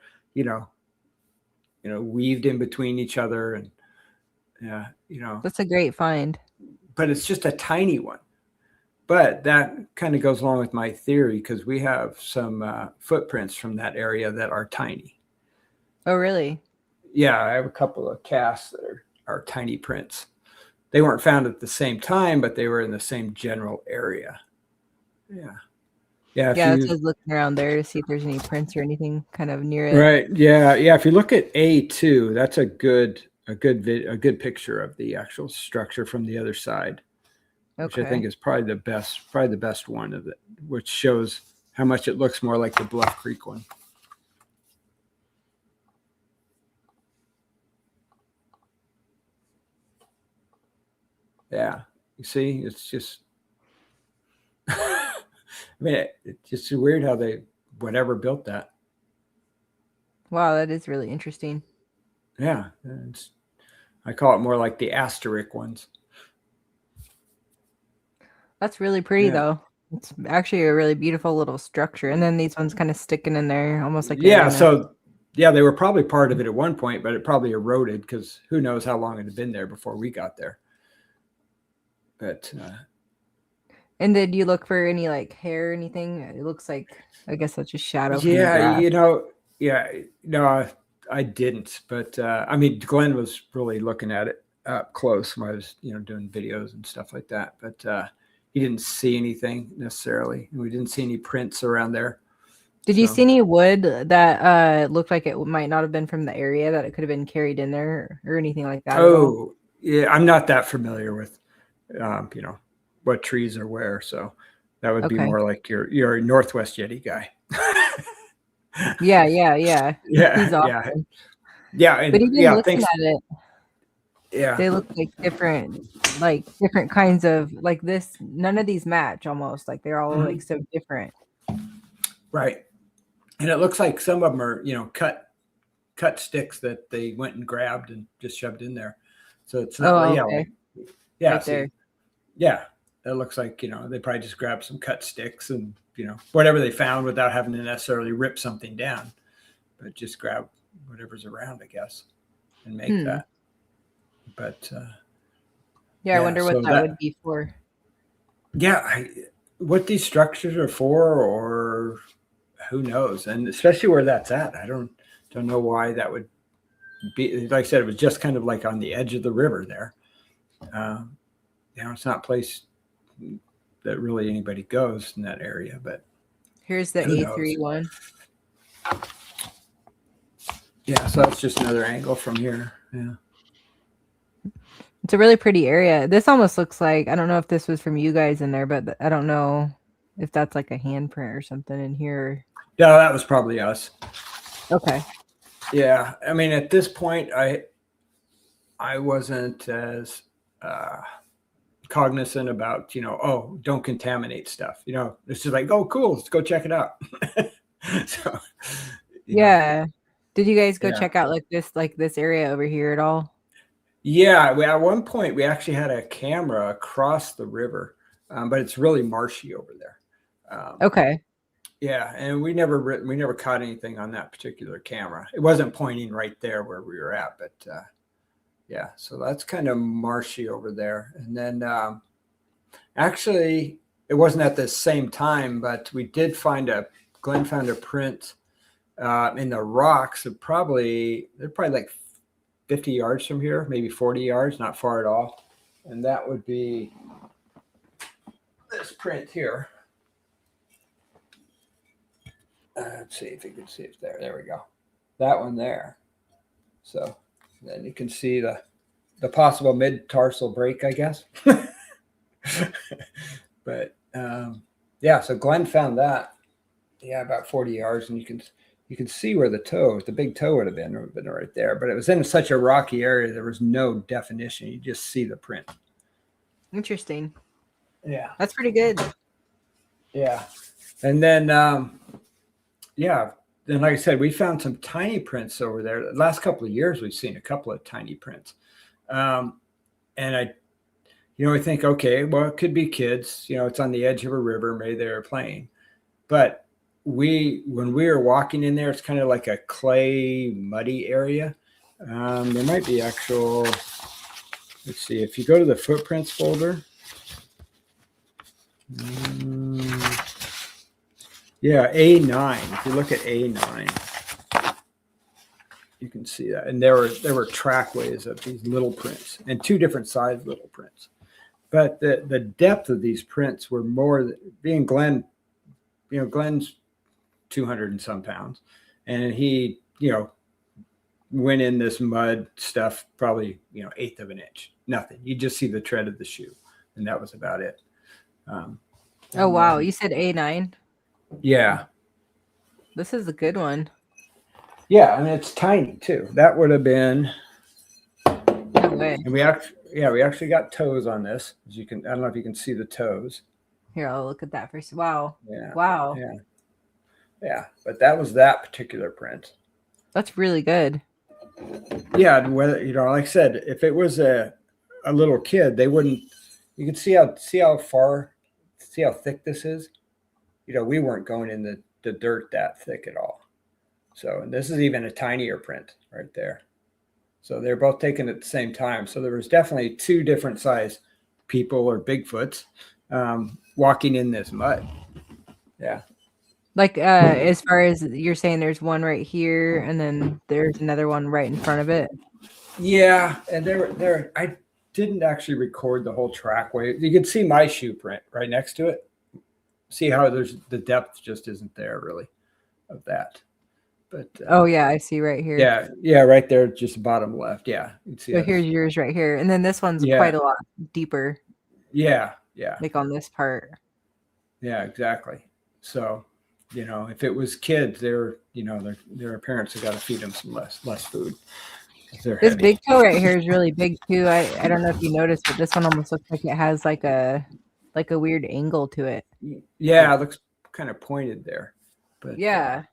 weaved in between each other. And That's a great find. but it's just a tiny one. But that kind of goes along with my theory, because we have some footprints from that area that are tiny. Oh, really? Yeah, I have a couple of casts that are tiny prints. They weren't found at the same time, but they were in the same general area. Yeah. Yeah. Yeah, it's just looking around there to see if there's any prints or anything kind of near it. Right. Yeah. Yeah. If you look at A2, that's a good picture of the actual structure from the other side, which I think is probably the best one of it, which shows how much it looks more like the Bluff Creek one. Yeah. You see, it's just, I mean, it's just weird how whatever built that. Wow, that is really interesting. Yeah. I call it more like the asterisk ones. That's really pretty, though. It's actually a really beautiful little structure. And then these ones kind of sticking in there, almost like they were probably part of it at one point, but it probably eroded, because who knows how long it had been there before we got there. But and did you look for any like hair or anything? It looks like, I guess that's just shadow. Yeah, no, I didn't. But I mean, Glenn was really looking at it up close when I was, doing videos and stuff like that. But he didn't see anything necessarily. We didn't see any prints around there. Did you see any wood that looked like it might not have been from the area, that it could have been carried in there or anything like that? Oh, yeah, I'm not that familiar with, what trees are where. So that would be more like your Northwest Yeti guy. Yeah. Yeah. He's awesome. Yeah. And, but even looking at it, yeah, they look like different kinds of like this. None of these match almost. Like they're all like so different. Right. And it looks like some of them are, cut sticks that they went and grabbed and just shoved in there. So it's not, right there. Yeah. it looks like, they probably just grabbed some cut sticks and, whatever they found without having to necessarily rip something down, but just grab whatever's around, I guess, and make that. But I wonder what so that would be for. Yeah, what these structures are for, or who knows, and especially where that's at. I don't know why that would be. Like I said, it was just kind of like on the edge of the river there. It's not a place that really anybody goes in that area, but here's the A3 one. Yeah, so that's just another angle from here. Yeah. It's a really pretty area. This almost looks like, I don't know if this was from you guys in there, but I don't know if that's like a handprint or something in here. No, that was probably us. Okay. Yeah. I mean, at this point, I wasn't as cognizant about, don't contaminate stuff. It's just like, oh, cool, let's go check it out. So, yeah. Did you guys go check out like this area over here at all? Yeah, at one point we actually had a camera across the river, but it's really marshy over there. Okay. Yeah, and we never caught anything on that particular camera. It wasn't pointing right there where we were at, but yeah, so that's kind of marshy over there. And then actually, it wasn't at the same time, but we did Glenn found a print in the rocks. They're probably like 50 yards from here, maybe 40 yards, not far at all. And that would be this print here. Let's see if you can see it there. There we go. That one there. So then you can see the possible mid-tarsal break, I guess. But yeah, so Glenn found that. Yeah, about 40 yards, and you can see where the big toe would have been right there. But it was in such a rocky area, there was no definition. You just see the print. Interesting. Yeah. That's pretty good. Yeah. And then, then like I said, we found some tiny prints over there. The last couple of years, we've seen a couple of tiny prints. And we think, okay, well, it could be kids. It's on the edge of a river. Maybe they were playing. But when we were walking in there, it's kind of like a clay, muddy area. There might be actual, let's see, if you go to the footprints folder. Yeah, A9. If you look at A9, you can see that. And there were trackways of these little prints and two different size little prints. But the depth of these prints were more, being Glenn, Glenn's 200 and some pounds, and he went in this mud stuff probably 1/8 of an inch, nothing. You just see the tread of the shoe, and that was about it. Oh wow, you said A9. Yeah, this is a good one. Yeah, and it's tiny too. That would have been, no way. And we actually got toes on this. As you can, I don't know if you can see the toes. Here, I'll look at that first. Wow. Yeah. Wow. Yeah, but that was that particular print. That's really good. Yeah, whether like I said, if it was a little kid, they wouldn't. You can see how thick this is. We weren't going in the dirt that thick at all. So, and this is even a tinier print right there. So they're both taken at the same time. So there was definitely two different size people or Bigfoots walking in this mud. Yeah. Like as far as you're saying, there's one right here, and then there's another one right in front of it. Yeah, and there. I didn't actually record the whole trackway. You can see my shoe print right next to it. See how there's the depth just isn't there really of that. But oh yeah, I see right here. Yeah, right there, just bottom left. Yeah, you can see. So here's yours right here, and then this one's quite a lot deeper. Yeah. Like on this part. Yeah, exactly. So, if it was kids, their parents have got to feed them some less food. This big toe right here is really big too. I don't know if you noticed, but this one almost looks like it has like a weird angle to it. Yeah, it looks kind of pointed there. But yeah.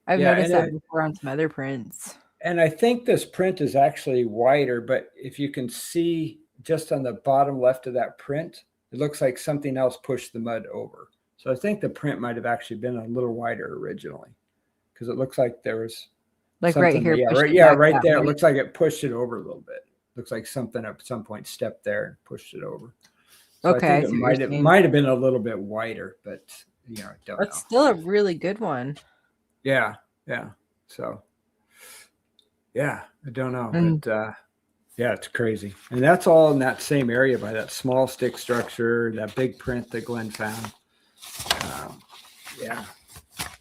I've noticed that before on some other prints. And I think this print is actually wider, but if you can see, just on the bottom left of that print, it looks like something else pushed the mud over. So I think the print might have actually been a little wider originally, because it looks like there was Like right something. here. Yeah, pushed right. it Yeah, back right that there. It way. looks like it pushed it over a little bit. Looks like something at some point stepped there and pushed it over. So Okay, I I think see it what you're saying. might have been a little bit wider, but I don't That's know. still a really good one. Yeah, yeah. So yeah, I don't know, And but yeah, it's crazy. And that's all in that same area by that small stick structure, that big print that Glenn found. Yeah.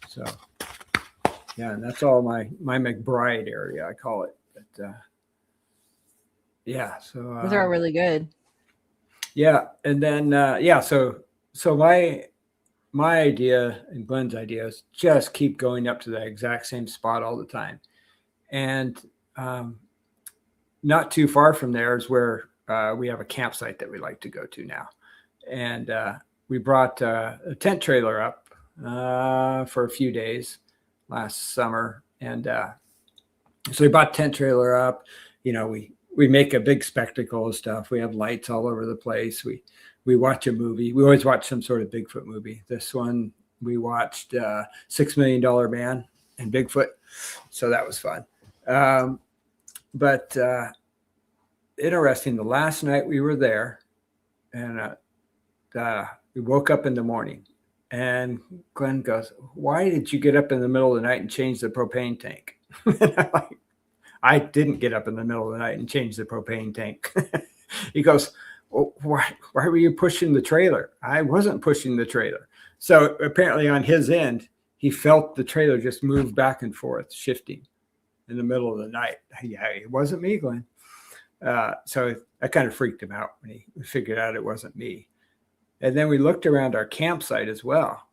So yeah, and that's all my McBride area, I call it. But yeah, so those are all really good. yeah, and then so my idea and Glenn's idea is just keep going up to the exact same spot all the time. And not too far from there is where we have a campsite that we like to go to now. And we brought a tent trailer up for a few days last summer. And so we bought a tent trailer up. We make a big spectacle of stuff. We have lights all over the place. We watch a movie. We always watch some sort of Bigfoot movie. This one we watched $6 Million Man and Bigfoot. So that was fun. But interesting, the last night we were there, and we woke up in the morning, and Glenn goes, "Why did you get up in the middle of the night and change the propane tank?" I didn't get up in the middle of the night and change the propane tank. He goes, "Well, why were you pushing the trailer?" I wasn't pushing the trailer. So apparently on his end, he felt the trailer just move back and forth, shifting in the middle of the night. Yeah, it wasn't me, Glenn. So I kind of freaked him out when he figured out it wasn't me. And then we looked around our campsite as well.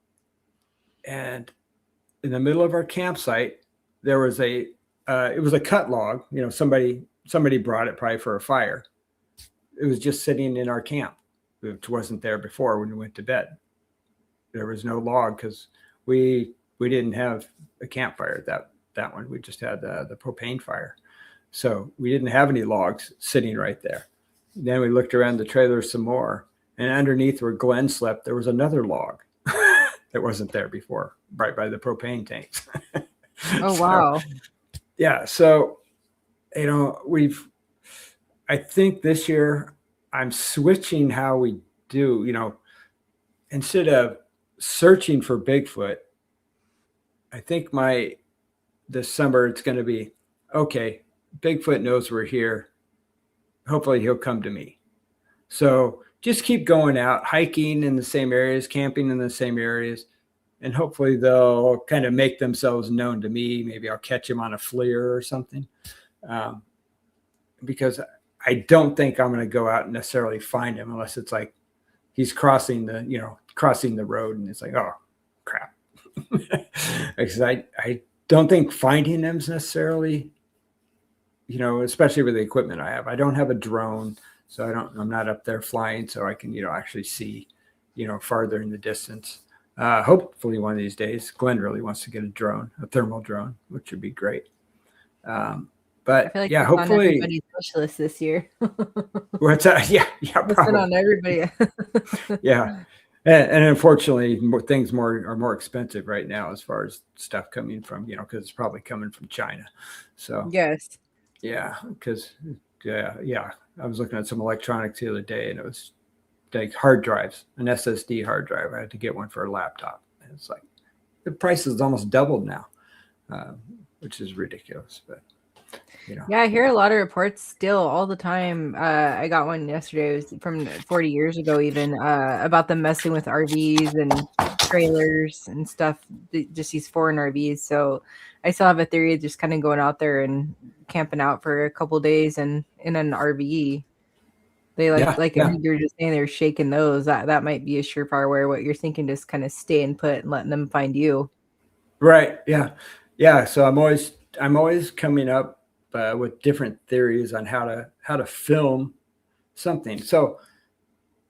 And in the middle of our campsite, there was it was a cut log. Somebody brought it probably for a fire. It was just sitting in our camp, which wasn't there before when we went to bed. There was no log because we didn't have a campfire at that one. We just had the propane fire. So we didn't have any logs sitting right there. Then we looked around the trailer some more, and underneath where Glenn slept, there was another log that wasn't there before, right by the propane tanks. Oh, wow. Yeah. So, I think this year I'm switching how we do, instead of searching for Bigfoot, I think this summer it's going to be, okay, Bigfoot knows we're here. Hopefully he'll come to me. So just keep going out, hiking in the same areas, camping in the same areas, and hopefully they'll kind of make themselves known to me. Maybe I'll catch him on a FLIR or something. Because I don't think I'm going to go out and necessarily find him unless it's like he's crossing the road and it's like, oh, crap. Because I don't think finding them is necessarily, especially with the equipment I have. I don't have a drone, so I'm not up there flying, so I can, actually see, farther in the distance. Hopefully one of these days, Glenn really wants to get a thermal drone, which would be great. But I feel like yeah, it's hopefully. on everybody's wish list this year. What's that? Yeah, It's been probably. on everybody. Yeah. And unfortunately, things are more expensive right now as far as stuff coming from, because it's probably coming from China. So Yes. yeah, because I was looking at some electronics the other day, and it was like hard drives, an SSD hard drive. I had to get one for a laptop. And it's like the price is almost doubled now, which is ridiculous. But Yeah, I hear a lot of reports still all the time. I got one yesterday. It was from 40 years ago even, about them messing with RVs and trailers and stuff, just these foreign RVs. So I still have a theory of just kind of going out there and camping out for a couple days and in an RV. They if you're just saying they're shaking those, that might be a surefire way. What you're thinking, just kind of stay and put and letting them find you. Right. Yeah. Yeah. So I'm always coming up with different theories on how to film something. So,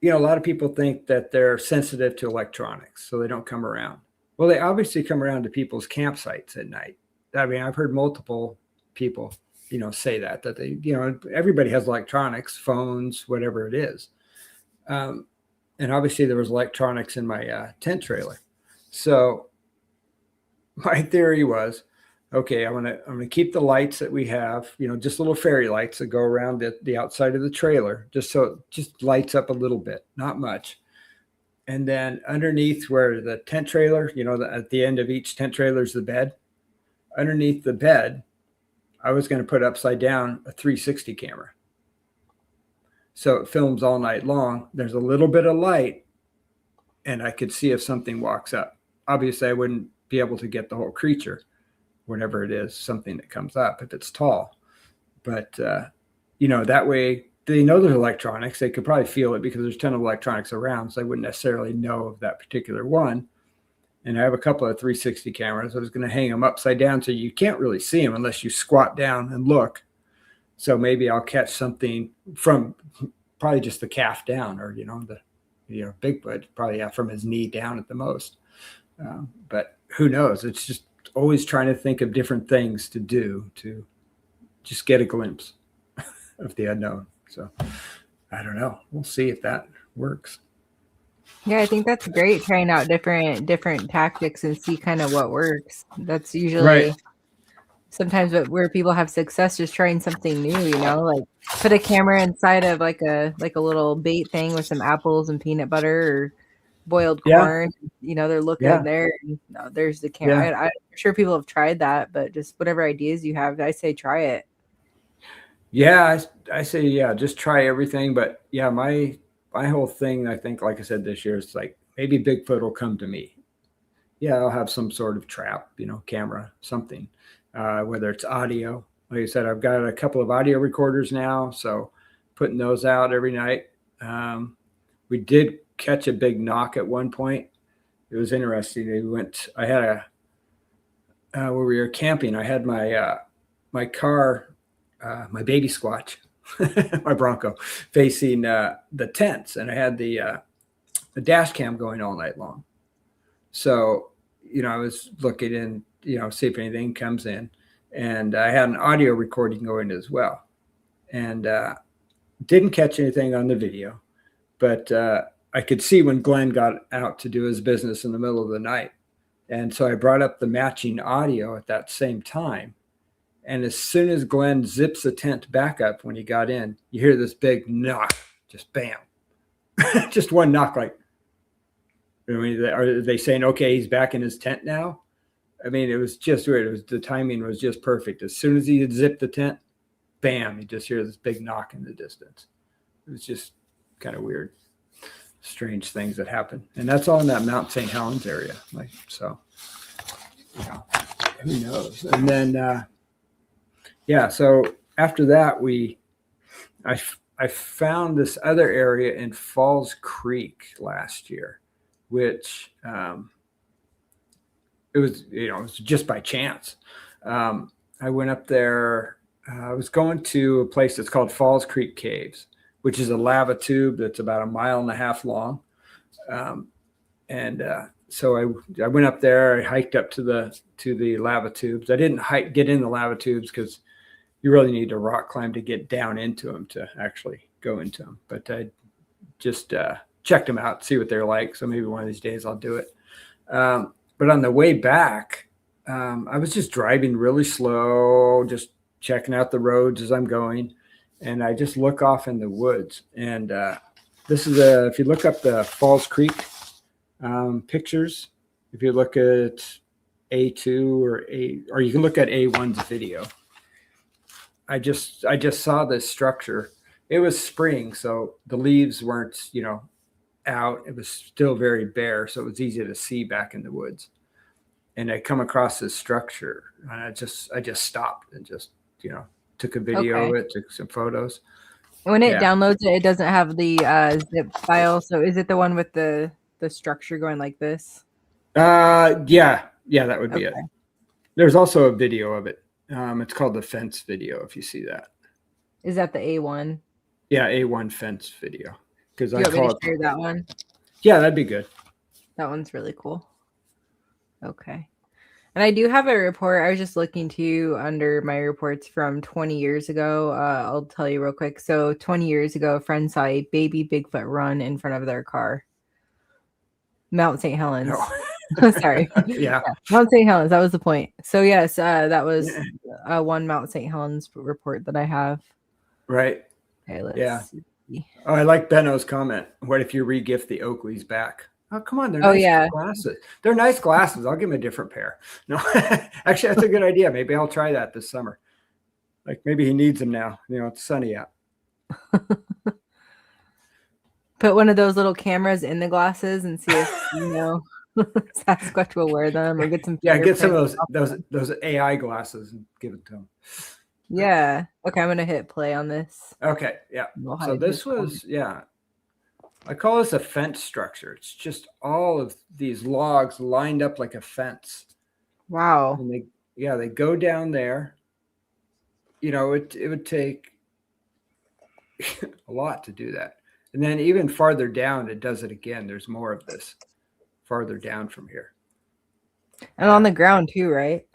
a lot of people think that they're sensitive to electronics, so they don't come around. Well, they obviously come around to people's campsites at night. I mean, I've heard multiple people say that they, everybody has electronics, phones, whatever it is. And obviously there was electronics in my tent trailer. So my theory was, okay, I'm gonna keep the lights that we have, just little fairy lights that go around the outside of the trailer, just so it just lights up a little bit, not much. And then underneath where the tent trailer, at the end of each tent trailer is the bed. Underneath the bed, I was going to put upside down a 360 camera. So it films all night long. There's a little bit of light, and I could see if something walks up. Obviously, I wouldn't be able to get the whole creature, whatever it is, something that comes up if it's tall. But, that way they know there's electronics. They could probably feel it because there's a ton of electronics around. So I wouldn't necessarily know of that particular one. And I have a couple of 360 cameras. I was going to hang them upside down so you can't really see them unless you squat down and look. So maybe I'll catch something from probably just the calf down, or, Bigfoot probably from his knee down at the most. But who knows? It's just always trying to think of different things to do to just get a glimpse of the unknown. So I don't know. We'll see if that works. Yeah, I think that's great, trying out different tactics and see kind of what works. That's usually sometimes where people have success, just trying something new, like put a camera inside of like a little bait thing with some apples and peanut butter or boiled corn. They're looking there. And, there's the camera. I'm sure people have tried that, but just whatever ideas you have, I say try it. Yeah, I say, just try everything. But my whole thing, I think, like I said, this year is like maybe Bigfoot will come to me. Yeah, I'll have some sort of trap, camera, something, whether it's audio. Like I said, I've got a couple of audio recorders now, so putting those out every night. We did catch a big knock at one point. It was interesting. I had where we were camping, I had my car, my baby Squatch, my Bronco, facing the tents, and I had the dash cam going all night long. So, I was looking in, see if anything comes in, and I had an audio recording going as well, and didn't catch anything on the video, but I could see when Glenn got out to do his business in the middle of the night. And so I brought up the matching audio at that same time. And as soon as Glenn zips the tent back up when he got in, you hear this big knock, just bam, just one knock. Like, are they saying, okay, he's back in his tent now? I mean, it was just weird. The timing was just perfect. As soon as he had zipped the tent, bam, you just hear this big knock in the distance. It was just kind of weird, strange things that happen. And that's all in that Mount St. Helens area. Like, so, who knows? And then, so after that, I found this other area in Falls Creek last year, which it was just by chance. I went up there. I was going to a place that's called Falls Creek Caves, which is a lava tube that's about 1.5 miles long. So I went up there. I hiked up to the lava tubes. I didn't get in the lava tubes because you really need to rock climb to get down into them to actually go into them. But I just checked them out, see what they're like. So maybe one of these days I'll do it. But on the way back, I was just driving really slow, just checking out the roads as I'm going. And I just look off in the woods. And this is if you look up the Falls Creek pictures, if you look at A2 or you can look at A1's video. I just saw this structure. It was spring, so the leaves weren't, out. It was still very bare, so it was easy to see back in the woods. And I come across this structure, and I just stopped and just, took a video of it, took some photos. When it downloads it, it doesn't have the zip file. So is it the one with the structure going like this? Yeah, that would be it. There's also a video of it. It's called the fence video, if you see that. Is that the A1? Yeah, A1 fence video. Because I call it. Share that one. Yeah, that'd be good. That one's really cool. Okay. And I do have a report. I was just looking to under my reports from 20 years ago. I'll tell you real quick. So 20 years ago, a friend saw a baby Bigfoot run in front of their car. Mount St. Helens. No. Sorry. Yeah. Mount St. Helens. That was the point. So yes, that was one Mount St. Helens report that I have. Right. Okay, let's see. Oh, I like Benno's comment. What if you re-gift the Oakleys back? Oh, come on. They're Oh, nice yeah. glasses. They're nice glasses. I'll give them a different pair. No, actually, that's a good idea. Maybe I'll try that this summer. Like maybe he needs them now. You know, it's sunny out. Put one of those little cameras in the glasses and see if, Sasquatch will wear them or get some. Yeah, get some of fingerprints. those AI glasses and give it to him. Yeah. Okay, I'm going to hit play on this. Okay, yeah. We'll So hide this his was, I call this a fence structure. It's just all of these logs lined up like a fence. Wow. And they go down there. You know, it would take a lot to do that. And then even farther down, it does it again. There's more of this farther down from here. And on the ground too, right?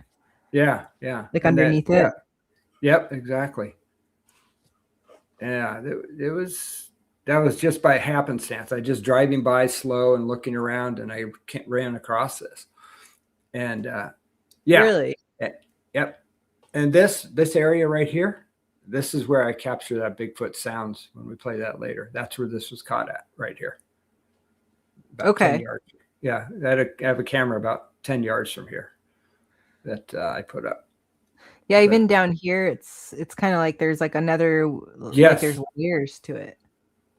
Yeah, yeah. Like underneath it. Yeah. Yep, exactly. Yeah, that was just by happenstance. I just driving by slow and looking around, and I ran across this. And yeah, Really? Yep. And this area right here, this is where I capture that Bigfoot sounds when we play that later. That's where this was caught at, right here. About 10 yards. Yeah, I have a camera about 10 yards from here that I put up. Yeah, even down here, it's kind of like there's like another, yes. Like there's layers to it.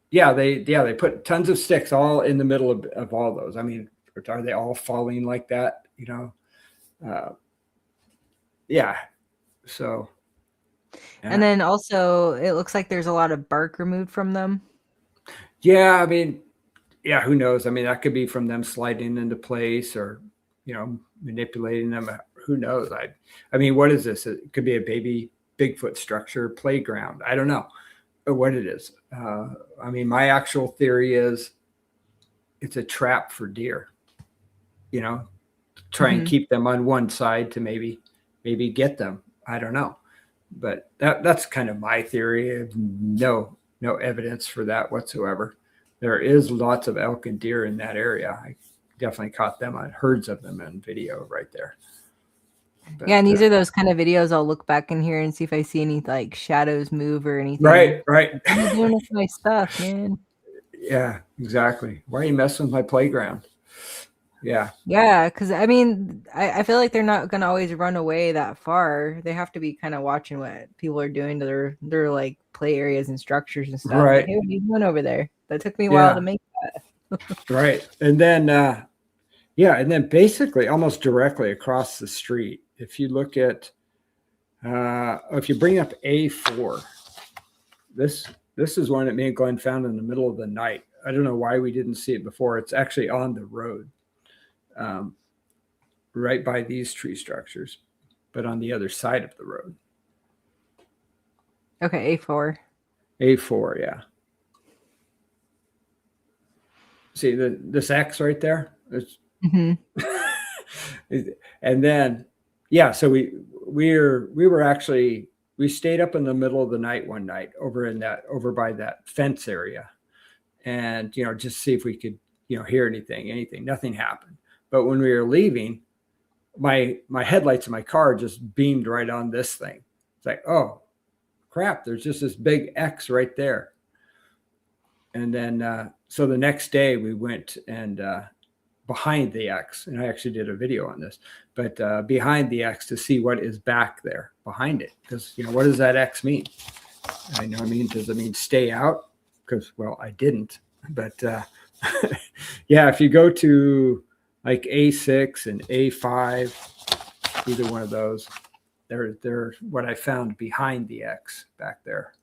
Yeah, they put tons of sticks all in the middle of all those. I mean, are they all falling like that? You know, yeah. So. Yeah. And then also, it looks like there's a lot of bark removed from them. Yeah, I mean, yeah, who knows? I mean, that could be from them sliding into place or, you know, manipulating them. Who knows? I mean, what is this? It could be a baby Bigfoot structure, playground. I don't know what it is. I mean, my actual theory is it's a trap for deer, you know, try and keep them on one side to maybe get them. I don't know. But that's kind of my theory. I have no evidence for that whatsoever. There is lots of elk and deer in that area. I definitely caught them on herds of them in video right there. But, yeah, and these are those kind of videos I'll look back in here and see if I see any like shadows move or anything. Right. What are you doing with my stuff, man? Yeah, exactly. Why are you messing with my playground? Yeah. Yeah, because I mean, I feel like they're not gonna always run away that far. They have to be kind of watching what people are doing to their like play areas and structures and stuff. Right. Like, hey, what are you doing over there? That took me a while to make that. Right. And then and then basically almost directly across the street, if you look at if you bring up A4, this is one that me and Glenn found in the middle of the night. I don't know why we didn't see it before. It's actually on the road. Right by these tree structures, but on the other side of the road. Okay, A4. A4, yeah. See this X right there? And then, yeah, so we stayed up in the middle of the night one night over by that fence area, and you know, just see if we could, you know, hear anything. Nothing happened. But when we were leaving, my headlights in my car just beamed right on this thing. It's like, oh crap, there's just this big X right there. And then so the next day we went and behind the X, and I actually did a video on this, but behind the X to see what is back there behind it. Because, you know, what does that X mean? I know, I mean, does it mean stay out? Because, well, I didn't. But yeah, if you go to like A6 and A5, either one of those, they're what I found behind the X back there.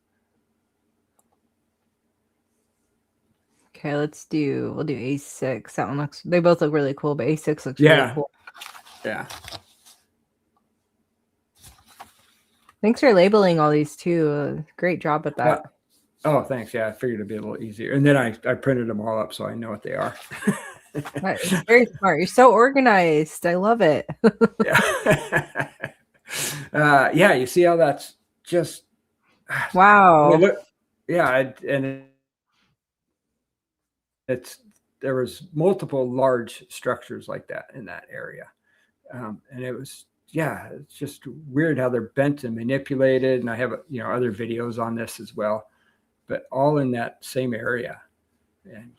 Okay, we'll do A6. That one they both look really cool, but A6 looks really cool. Yeah. Thanks for labeling all these too. Great job with that. Oh, thanks. Yeah, I figured it'd be a little easier. And then I printed them all up so I know what they are. That is very smart. You're so organized. I love it. Yeah. Yeah, you see how that's just I mean, Wow. look, yeah, and it's there was multiple large structures like that in that area, and it was yeah, it's just weird how they're bent and manipulated. And I have other videos on this as well, but all in that same area. And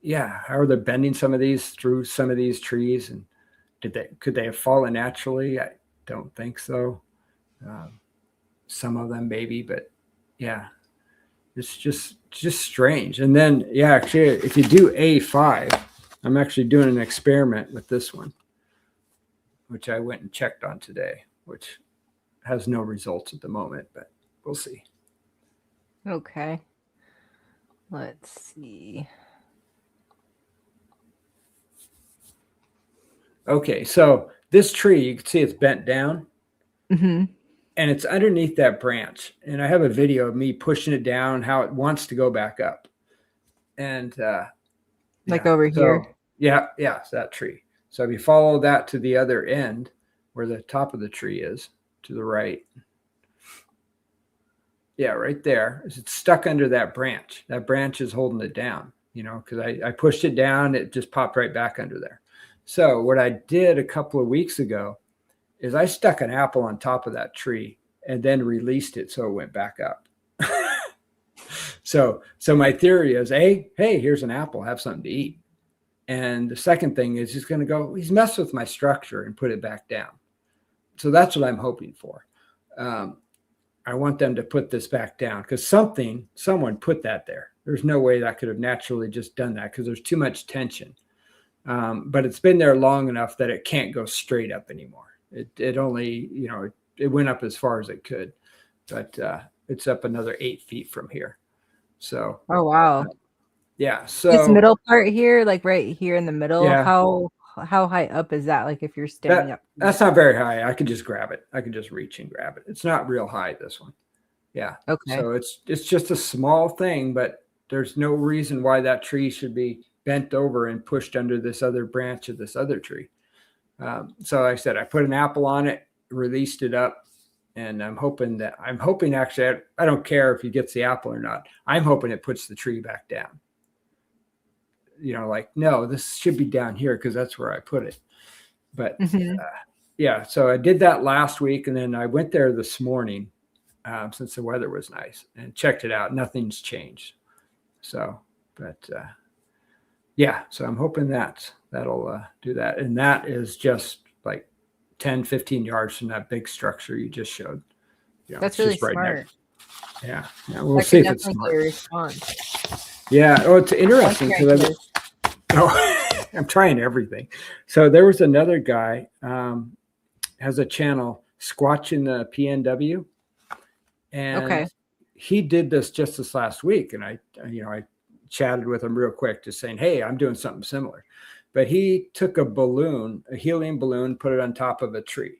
yeah, how are they bending some of these through some of these trees? And could they have fallen naturally? I don't think so. Some of them maybe, but yeah, it's just strange. And then yeah, actually, if you do A5, I'm actually doing an experiment with this one, which I went and checked on today, which has no results at the moment, but we'll see. Okay. Let's see. Okay, so this tree, you can see it's bent down. Mm-hmm. And it's underneath that branch. And I have a video of me pushing it down, how it wants to go back up. And Like yeah, over here. yeah, it's that tree. So if you follow that to the other end, where the top of the tree is, to the right. Yeah, right there. It's stuck under that branch. That branch is holding it down, because I pushed it down, it just popped right back under there. So what I did a couple of weeks ago is I stuck an apple on top of that tree and then released it so it went back up. So my theory is, hey, here's an apple, have something to eat. And the second thing is he's messed with my structure and put it back down. So that's what I'm hoping for. I want them to put this back down because someone put that there. There's no way that could have naturally just done that because there's too much tension. But it's been there long enough that it can't go straight up anymore. It only, it went up as far as it could, but it's up another 8 feet from here. So, Oh, wow. Yeah. So this middle part here, like right here in the middle, Yeah. how high up is that? Like if you're standing up? That's not very high. I could just grab it. I could just reach and grab it. It's not real high, this one. Yeah. Okay. So it's just a small thing, but there's no reason why that tree should be bent over and pushed under this other branch of this other tree. So like I said, I put an apple on it, released it up, and I'm hoping actually, I don't care if he gets the apple or not. I'm hoping it puts the tree back down. Like, no, this should be down here because that's where I put it. But yeah, so I did that last week, and then I went there this morning since the weather was nice and checked it out. Nothing's changed. So, but yeah, so I'm hoping that'll do that. And that is just like 10, 15 yards from that big structure you just showed. That's really smart. Yeah, we'll see if it's smart. Response. Yeah, it's interesting because I'm trying everything. So there was another guy has a channel, Squatching the PNW, and he did this just this last week, and I chatted with him real quick, just saying, hey, I'm doing something similar. But he took a helium balloon, put it on top of a tree.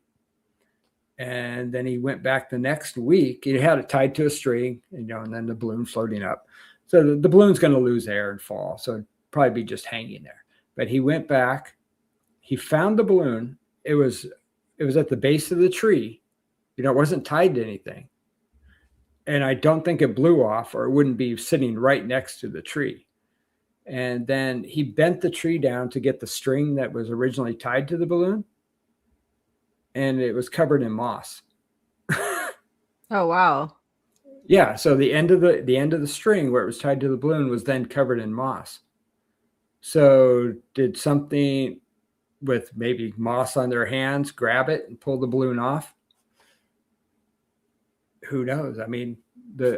And then he went back the next week. He had it tied to a string, and then the balloon floating up. So the balloon's going to lose air and fall. So it'd probably be just hanging there. But he went back. He found the balloon. It was at the base of the tree. It wasn't tied to anything. And I don't think it blew off, or it wouldn't be sitting right next to the tree. And then he bent the tree down to get the string that was originally tied to the balloon. And it was covered in moss. Oh, wow. Yeah. So the end of the string where it was tied to the balloon was then covered in moss. So did something with maybe moss on their hands grab it and pull the balloon off? Who knows? I mean,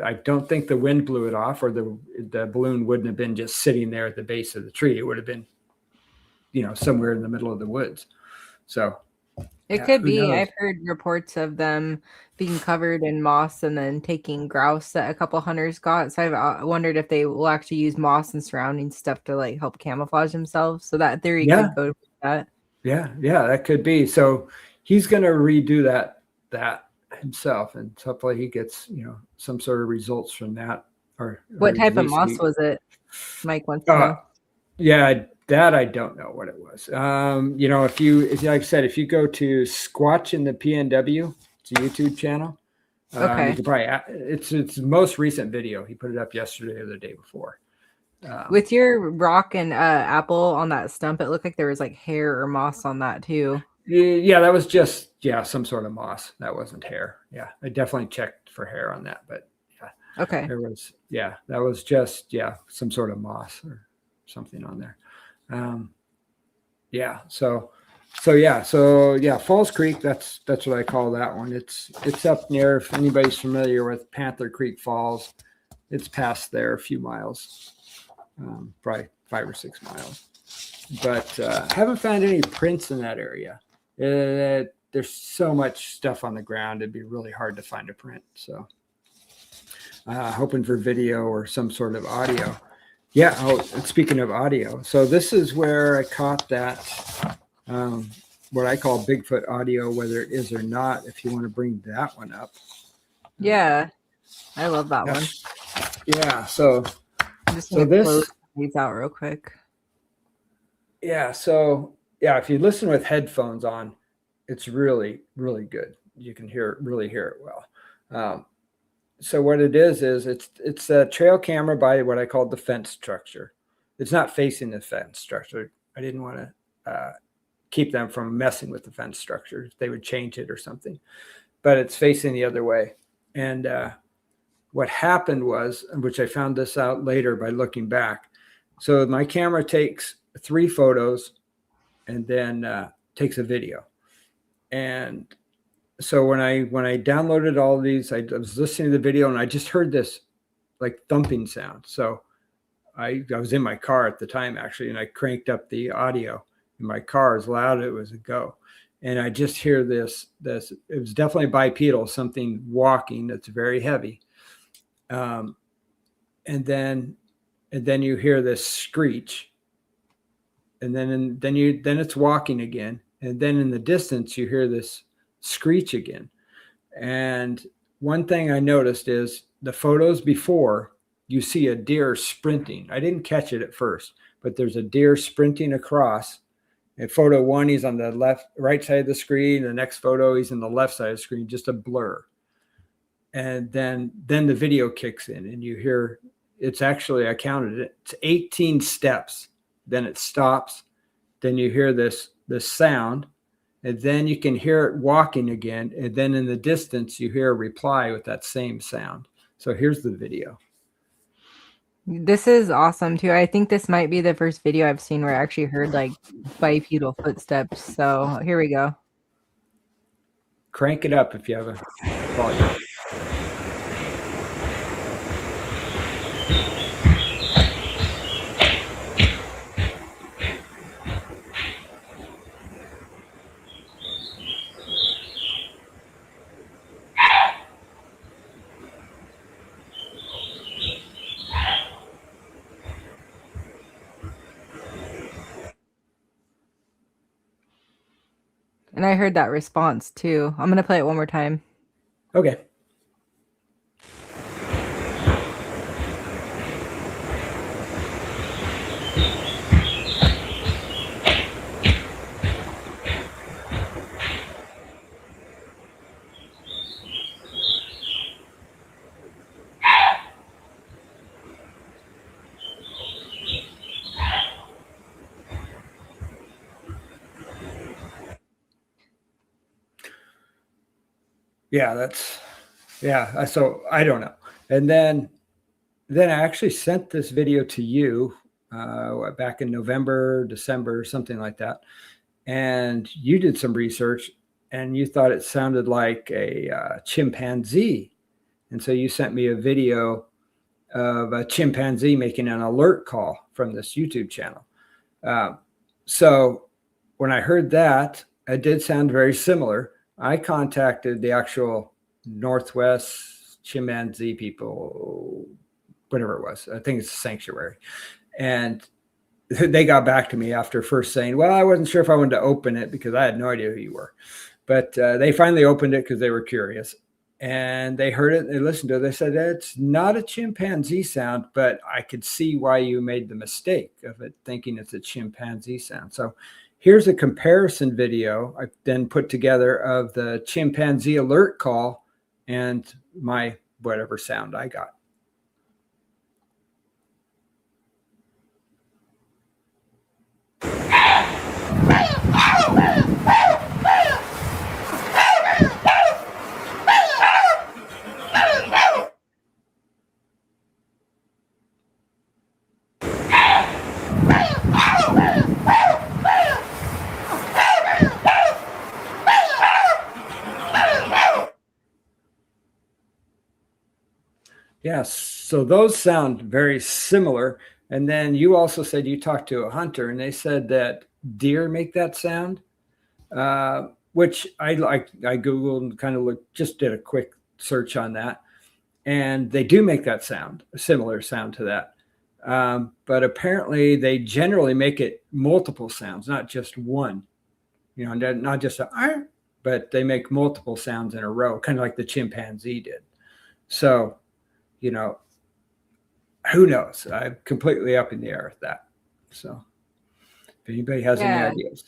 I don't think the wind blew it off, or the balloon wouldn't have been just sitting there at the base of the tree. It would have been, somewhere in the middle of the woods. So it could be. Knows? I've heard reports of them being covered in moss and then taking grouse that a couple hunters got. So I've wondered if they will actually use moss and surrounding stuff to like help camouflage themselves. So that theory could go with that. Yeah, that could be. So he's going to redo that himself, and hopefully he gets some sort of results from that. Or what type of moss was it? Mike wants to know. Yeah, That I don't know what it was. If like I said, if you go to Squatch in the PNW, it's a YouTube channel. Okay. You could probably, it's the most recent video. He put it up yesterday or the day before. With your rock and apple on that stump, it looked like there was like hair or moss on that too. Yeah, that was just some sort of moss. That wasn't hair. Yeah, I definitely checked for hair on that, but yeah, Okay. there was that was just some sort of moss or something on there. Falls Creek. That's what I call that one. It's up near. If anybody's familiar with Panther Creek Falls, it's past there a few miles, probably 5 or 6 miles. But haven't found any prints in that area. There's so much stuff on the ground; it'd be really hard to find a print. So, hoping for video or some sort of audio. Yeah. Oh, and speaking of audio, so this is where I caught that, what I call Bigfoot audio, whether it is or not. If you want to bring that one up. Yeah, I love that one. Yeah. So, I'm just gonna close these out real quick. Yeah. So, if you listen with headphones on, it's really, really good. You can really hear it well. So what it is it's a trail camera by what I call the fence structure. It's not facing the fence structure. I didn't want to keep them from messing with the fence structure. They would change it or something, but it's facing the other way. And what happened was, which I found this out later by looking back. So my camera takes 3 photos and then takes a video. And so when I downloaded all of these, I was listening to the video and I just heard this like thumping sound. So I was in my car at the time actually, and I cranked up the audio in my car as loud as it was a go. And I just hear this, it was definitely bipedal, something walking that's very heavy. And then you hear this screech, and then it's walking again. And then in the distance, you hear this screech again. And one thing I noticed is the photos before, you see a deer sprinting. I didn't catch it at first, but there's a deer sprinting across. In photo 1, he's on the right side of the screen. The next photo, he's on the left side of the screen, just a blur. And then the video kicks in, and you hear, it's actually, I counted it, it's 18 steps. Then it stops. Then you hear this sound, and then you can hear it walking again. And then in the distance, you hear a reply with that same sound. So here's the video. This is awesome too. I think this might be the first video I've seen where I actually heard like bipedal footsteps. So here we go. Crank it up if you have a volume. And I heard that response too. I'm going to play it one more time. Okay. So I don't know. And then I actually sent this video to you back in November, December, something like that. And you did some research and you thought it sounded like a chimpanzee. And so you sent me a video of a chimpanzee making an alert call from this YouTube channel. So when I heard that, it did sound very similar. I contacted the actual Northwest chimpanzee people, whatever it was. I think it's a sanctuary. And they got back to me after first saying, well, I wasn't sure if I wanted to open it because I had no idea who you were. But they finally opened it because they were curious. and they heard it, they listened to it. They said, it's not a chimpanzee sound, but I could see why you made the mistake of it thinking it's a chimpanzee sound. So here's a comparison video I then put together of the chimpanzee alert call and my whatever sound I got. Yes, so those sound very similar. And then you also said you talked to a hunter, and they said that deer make that sound, which I Googled and kind of looked, just did a quick search on that, and they do make that sound, a similar sound to that. But apparently, they generally make it multiple sounds, not just one. You know, not just a, but they make multiple sounds in a row, kind of like the chimpanzee did. So, you know, who knows? I'm completely up in the air with that. So if anybody has any ideas.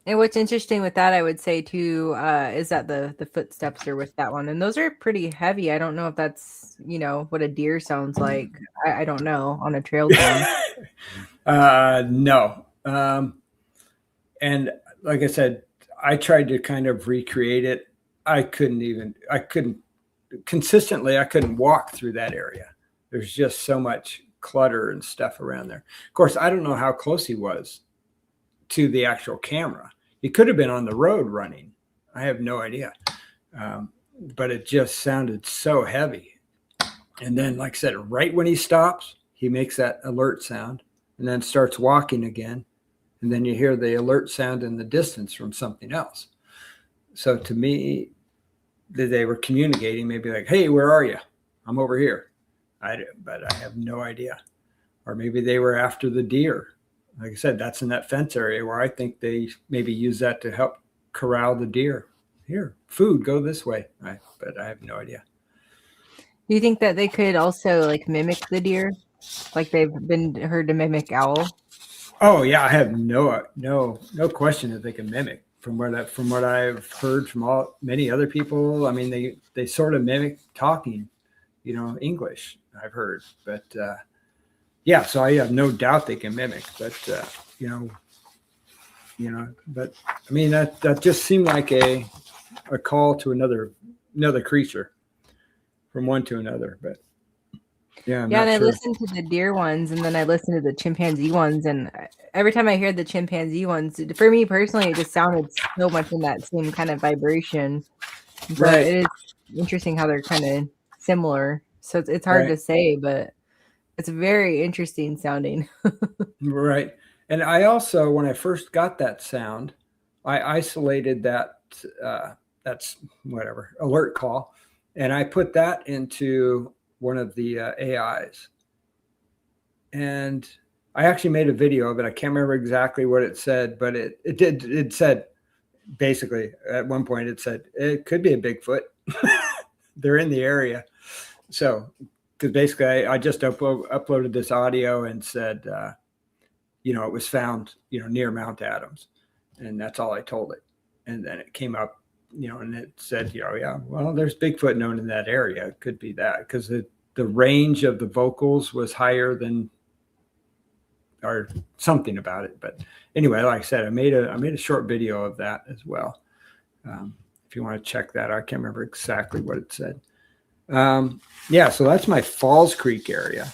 And what's interesting with that, I would say too, is that the footsteps are with that one. And those are pretty heavy. I don't know if that's, you know, what a deer sounds like. I don't know on a trail cam. No. And like I said, I tried to kind of recreate it. I couldn't walk through that area. There's just so much clutter and stuff around there. Of course, I don't know how close he was to the actual camera. He could have been on the road running. I have no idea. But it just sounded so heavy. And then, like I said, right when he stops, he makes that alert sound and then starts walking again. And then you hear the alert sound in the distance from something else. So to me, they were communicating, maybe like, hey, where are you? I'm over here. But I have no idea. Or maybe they were after the deer. Like I said, that's in that fence area where I think they maybe use that to help corral the deer. Here, food, go this way. But I have no idea. Do you think that they could also like mimic the deer? Like they've been heard to mimic owl? Oh yeah, I have no question that they can mimic. From what I've heard from many other people, I mean, they sort of mimic talking, you know, English. I've heard, but yeah, so I have no doubt they can mimic. But but I mean that just seemed like a call to another creature from one to another. But yeah, and I listened to the deer ones, and then I listened to the chimpanzee ones, and every time I hear the chimpanzee ones, for me personally, it just sounded so much in that same kind of vibration. But right. It is interesting how they're kind of similar. So it's hard to say, but it's very interesting sounding. Right. And I also, when I first got that sound, I isolated that's whatever alert call, and I put that into one of the AIs, and I actually made a video of it. I can't remember exactly what it said, but it said basically at one point it said it could be a Bigfoot. They're in the area. So because basically I just uploaded this audio and said, it was found, near Mount Adams, and that's all I told it. And then it came up, and it said, yeah, well, there's Bigfoot known in that area. It could be that because the range of the vocals was higher than, or something about it. But anyway, like I said, I made a short video of that as well. If you want to check that, I can't remember exactly what it said. Yeah, so that's my Falls Creek area.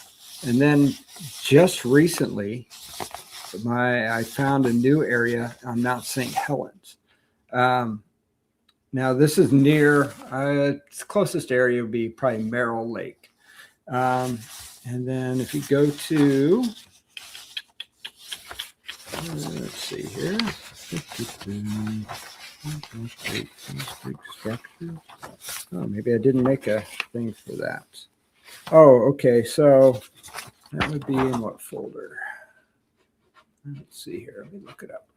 And then just recently, I found a new area on Mount St. Helens. Now this is near, its closest area would be probably Merrill Lake. And then if you go to, let's see here. Oh, maybe I didn't make a thing for that. Oh, okay. So that would be in what folder? Let's see here. Let me look it up.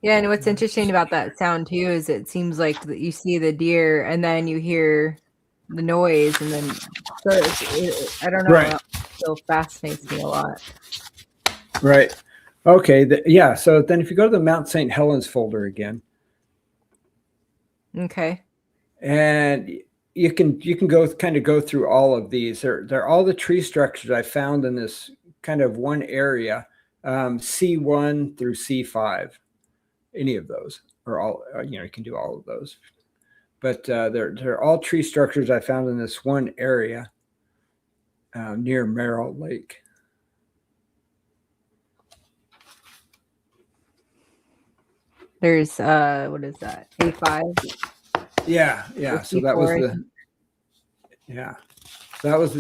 Yeah, and what's interesting about that sound too is it seems like that you see the deer and then you hear the noise, and then I don't know, Right. that still fascinates me a lot. Right. Okay. Yeah. So then if you go to the Mount St. Helens folder again, Okay. and you can go through all of these. They're all the tree structures I found in this kind of one area, C1 through C5. Any of those, or all, you can do all of those. But they're all tree structures I found in this one area near Merrill Lake. There's what is that? A5. Yeah. So that was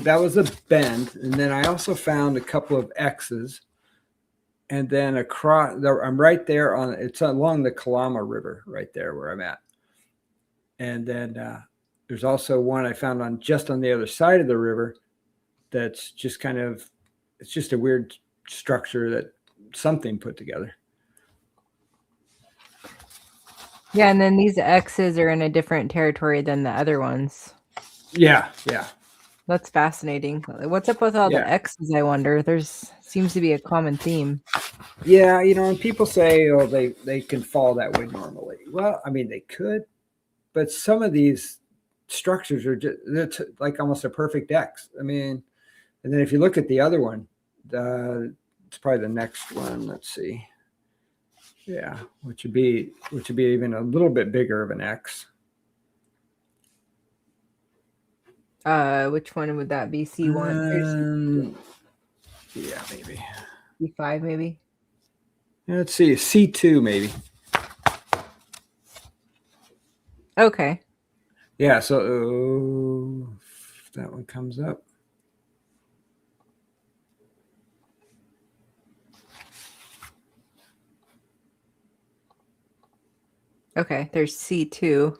that was a bend, and then I also found a couple of X's, and then across. I'm right there on. It's along the Kalama River, right there where I'm at, and then there's also one I found on the other side of the river. That's just it's just a weird structure that something put together. Yeah, and then these X's are in a different territory than the other ones. Yeah. That's fascinating. What's up with all the X's, I wonder? There's seems to be a common theme. Yeah, and people say, oh, they can fall that way normally. Well, I mean, they could, but some of these structures are just like almost a perfect X. I mean, and then if you look at the other one, it's probably the next one. Let's see. Yeah, which would be even a little bit bigger of an X. Which one would that be? C1? Yeah, maybe. C5, maybe? Let's see. C2, maybe. Okay. Yeah, so if that one comes up. Okay, there's C2.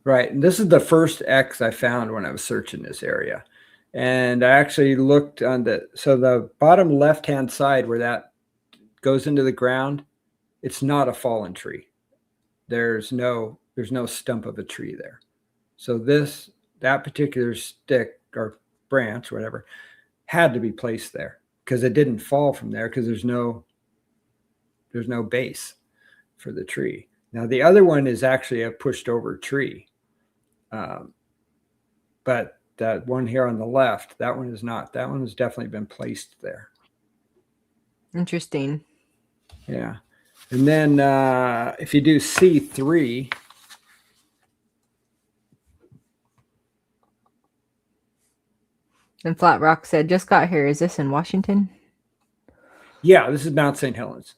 Right. And this is the first X I found when I was searching this area. And I actually looked on the bottom left-hand side where that goes into the ground, it's not a fallen tree. There's no stump of a tree there. So that particular stick or branch, whatever, had to be placed there because it didn't fall from there because there's no base for the tree. Now the other one is actually a pushed over tree. But that one here on the left, that one is not. That one has definitely been placed there. Interesting. Yeah. And then if you do C3, and Flat Rock said, just got here. Is this in Washington? Yeah, this is Mount St. Helens.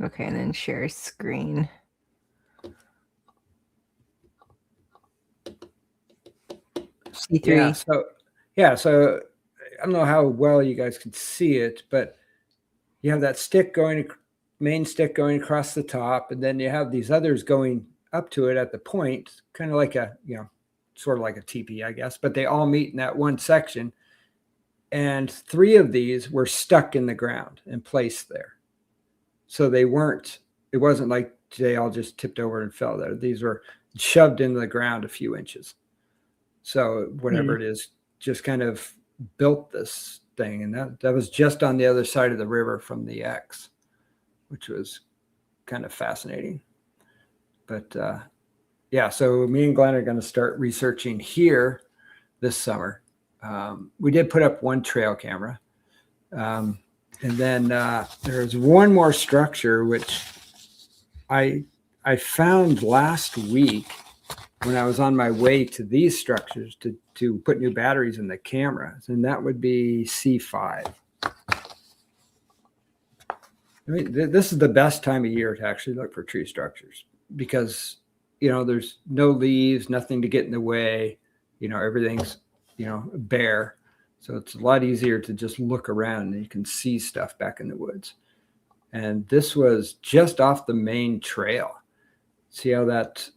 Okay, and then share screen. C3. So I don't know how well you guys can see it, but you have that main stick going across the top, and then you have these others going up to it at the point, kind of like sort of like a teepee, I guess, but they all meet in that one section. And 3 of these were stuck in the ground and placed there. So it wasn't like they all just tipped over and fell there. These were shoved into the ground a few inches. So whatever it is, just kind of built this thing. And that was just on the other side of the river from the X, which was kind of fascinating. But so me and Glenn are going to start researching here this summer. We did put up one trail camera. And then there's one more structure, which I found last week when I was on my way to these structures to put new batteries in the cameras, and that would be C5. I mean, this is the best time of year to actually look for tree structures because, there's no leaves, nothing to get in the way, everything's, bare. So it's a lot easier to just look around and you can see stuff back in the woods. And this was just off the main trail. See how that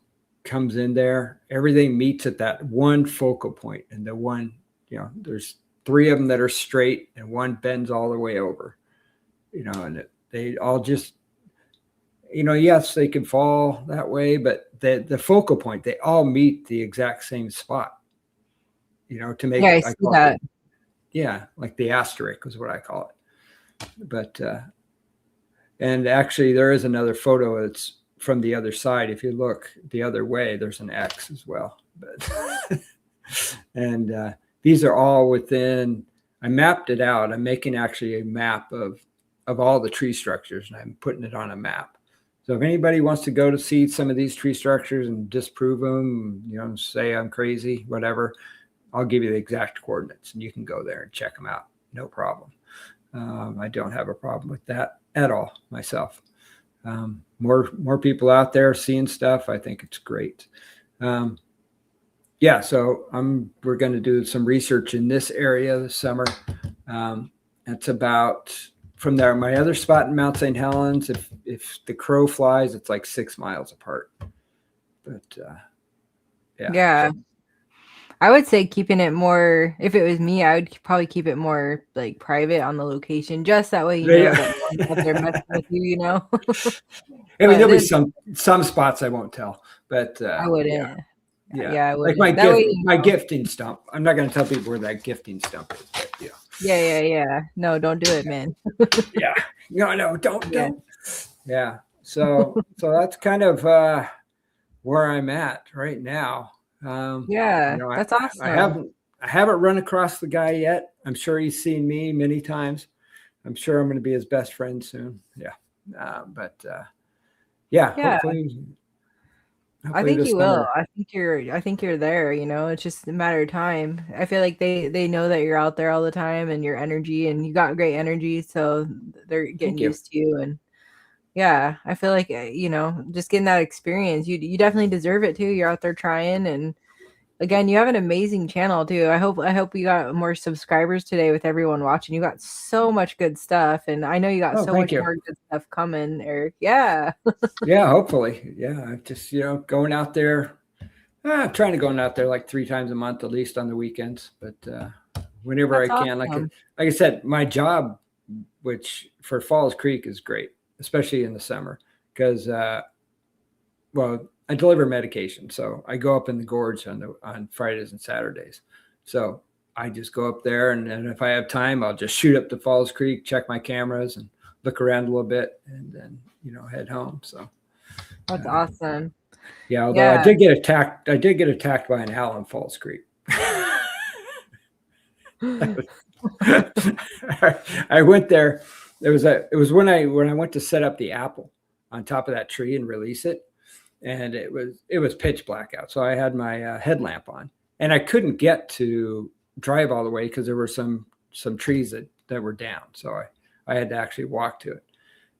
comes in there? Everything meets at that one focal point, and the one, there's three of them that are straight and one bends all the way over, and they all just, yes, they can fall that way, but the focal point, they all meet the exact same spot, to make, Yeah, I see that. Like the asterisk is what I call it. But, and actually there is another photo that's from the other side. If you look the other way, there's an X as well. But, and these are all within, I mapped it out. I'm making actually a map of all the tree structures, and I'm putting it on a map. So if anybody wants to go to see some of these tree structures and disprove them, say I'm crazy, whatever, I'll give you the exact coordinates and you can go there and check them out. No problem. I don't have a problem with that at all myself. More people out there seeing stuff. I think it's great. So we're going to do some research in this area this summer. It's about from there. My other spot in Mount St. Helens, if the crow flies, it's like 6 miles apart. But yeah. I would say keeping it more, if it was me, I would probably keep it more like private on the location, just that way that no one's out there messing with you, I mean, there'll be some spots I won't tell, but I wouldn't. Yeah, I like wouldn't. my gifting stump. I'm not going to tell people where that gifting stump is, but Yeah. No, don't do it, man. No, don't. Yeah. So that's kind of where I'm at right now. That's awesome. I haven't run across the guy yet. I'm sure he's seen me many times. I'm sure I'm going to be his best friend soon. Hopefully I think you will. I think you're there, it's just a matter of time. I feel like they know that you're out there all the time and your energy, and you got great energy, so they're getting used to you. And I feel like, just getting that experience, you definitely deserve it too. You're out there trying, and again, you have an amazing channel too. I hope you got more subscribers today with everyone watching. You got so much good stuff, and I know you got so much more good stuff coming, Eric. Yeah. Hopefully. Yeah. Just, going out there, trying to go out there like 3 times a month, at least on the weekends, but whenever I can, like I said, my job, which for Falls Creek is great, especially in the summer, because, I deliver medication. So I go up in the gorge on Fridays and Saturdays. So I just go up there, and if I have time, I'll just shoot up to Falls Creek, check my cameras and look around a little bit, and then, head home. So that's awesome. Yeah. Although I did get attacked by an owl in Falls Creek. I went there. It was when I went to set up the apple on top of that tree and release it. And it was pitch black out. So I had my headlamp on, and I couldn't get to drive all the way because there were some trees that were down. So I had to actually walk to it.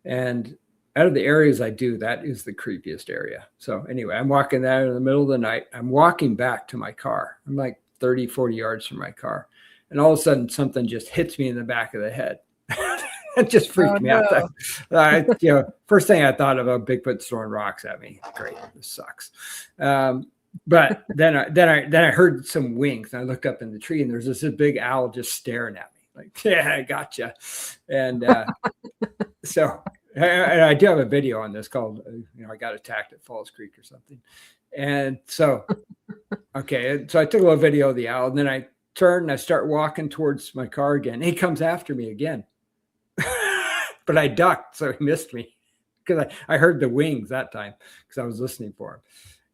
And out of the areas I do, that is the creepiest area. So anyway, I'm walking there in the middle of the night. I'm walking back to my car. I'm like 30, 40 yards from my car. And all of a sudden something just hits me in the back of the head. It just freaked me out. First thing I thought about Bigfoot throwing rocks at me. Great, this sucks. But then I heard some wings, and I looked up in the tree, and there's this big owl just staring at me, like, "Yeah, I gotcha." And so I do have a video on this called, I got attacked at Falls Creek or something. And so, so I took a little video of the owl, and then I turned and I start walking towards my car again. He comes after me again. But I ducked, so he missed me because I heard the wings that time because I was listening for him.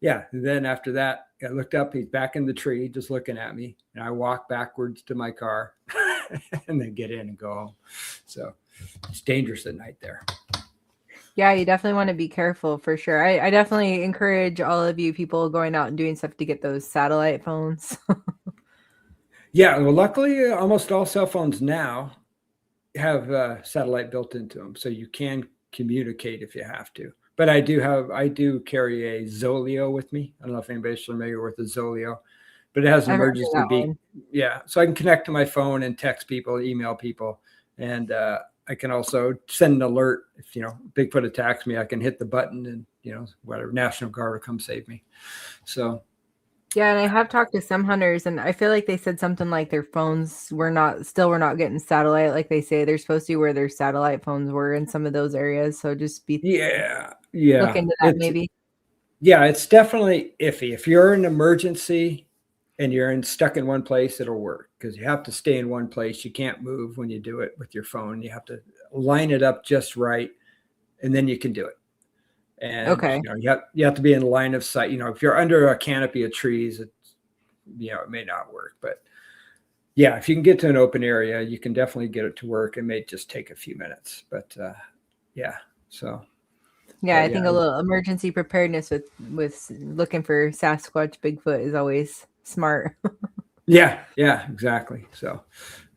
Yeah. And then after that, I looked up, he's back in the tree, just looking at me. And I walk backwards to my car and then get in and go home. So it's dangerous at night there. Yeah, you definitely want to be careful for sure. I definitely encourage all of you people going out and doing stuff to get those satellite phones. Yeah. Well, luckily, almost all cell phones now have satellite built into them, so you can communicate if you have to. But I do carry a Zoleo with me. I don't know if anybody's familiar with the Zoleo, but it has an emergency beacon. Yeah, so I can connect to my phone and text people, email people, and I can also send an alert if Bigfoot attacks me. I can hit the button, and whatever, National Guard will come save me. So Yeah, and I have talked to some hunters, and I feel like they said something like their phones were not getting satellite like they say they're supposed to, where their satellite phones were in some of those areas. So just look Yeah. into that maybe. Yeah, it's definitely iffy. If you're in an emergency and you're stuck in one place, it'll work because you have to stay in one place. You can't move when you do it with your phone. You have to line it up just right, and then you can do it. And Okay. you have to be in line of sight. If you're under a canopy of trees, it may not work. But yeah, if you can get to an open area, you can definitely get it to work. It may just take a few minutes, but yeah. So yeah, I think a little emergency preparedness with looking for Sasquatch, Bigfoot is always smart. yeah, exactly. So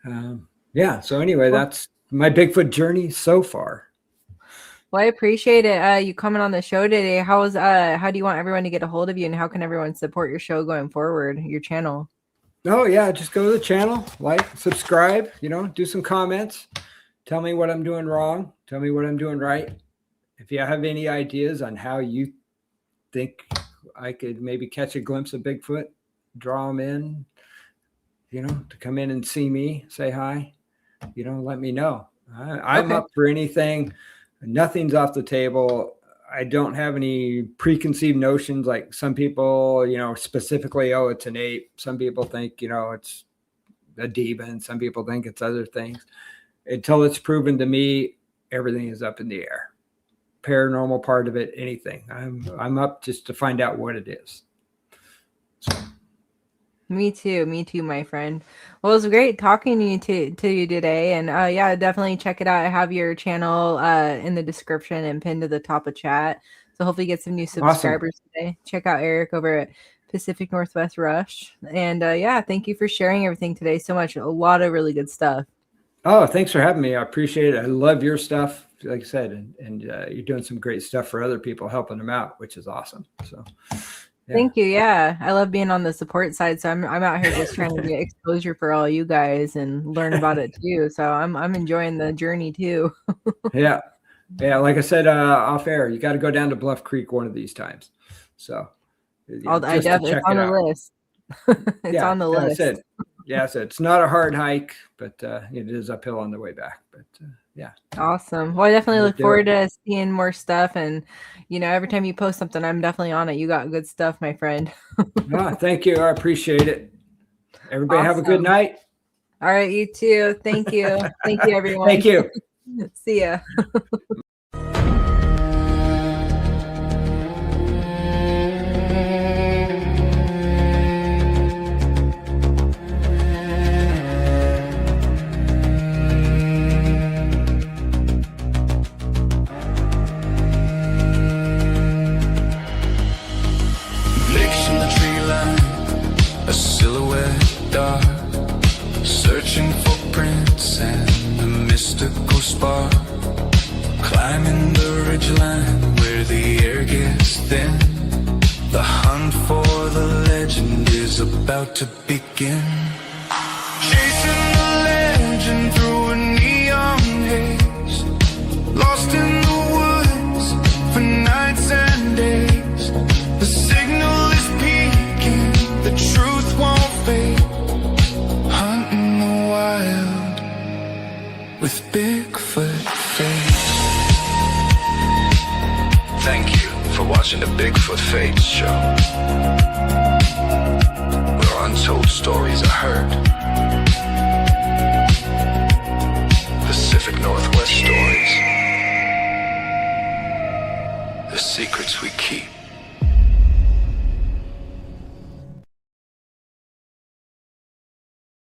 so anyway, that's my Bigfoot journey so far. Well, I appreciate it. You coming on the show today. How do you want everyone to get a hold of you, and how can everyone support your show going forward, your channel? Oh yeah, just go to the channel, like, subscribe, do some comments, tell me what I'm doing wrong, tell me what I'm doing right. If you have any ideas on how you think I could maybe catch a glimpse of Bigfoot, draw them in, to come in and see me, say hi, let me know. I'm up for anything. Nothing's off the table. I don't have any preconceived notions like some people, specifically, oh, it's an ape. Some people think, it's a demon. Some people think it's other things. Until it's proven to me, everything is up in the air. Paranormal part of it, anything. I'm up just to find out what it is. So. Me too, my friend. Well, it was great talking to you today, and yeah, definitely check it out. I have your channel in the description and pinned to the top of chat. So hopefully get some new subscribers today. Check out Eric over at Pacific Northwest Rush, and yeah, thank you for sharing everything today so much. A lot of really good stuff. Oh, thanks for having me. I appreciate it. I love your stuff, like I said, and you're doing some great stuff for other people, helping them out, which is awesome. So. Yeah. Thank you. Yeah, I love being on the support side. So I'm out here just trying to get exposure for all you guys and learn about it too. So I'm enjoying the journey too. Yeah. Like I said off air, you got to go down to Bluff Creek one of these times. So it's on the list. It's on the list. Yeah, so it's not a hard hike, but it is uphill on the way back. But yeah. Awesome. Well, I definitely look forward to seeing more stuff. And, every time you post something, I'm definitely on it. You got good stuff, my friend. Thank you. I appreciate it. Everybody have a good night. All right. You too. Thank you. Thank you, everyone. Thank you. See ya. Searching for prints and a mystical spark. Climbing the ridgeline where the air gets thin. The hunt for the legend is about to begin. Chasing the legend through a neon haze. Lost in the woods for nights and days. The signal is peaking, the truth won't fade. With Bigfoot face. Thank you for watching the Bigfoot Fades show, where untold stories are heard. Pacific Northwest stories, the secrets we keep.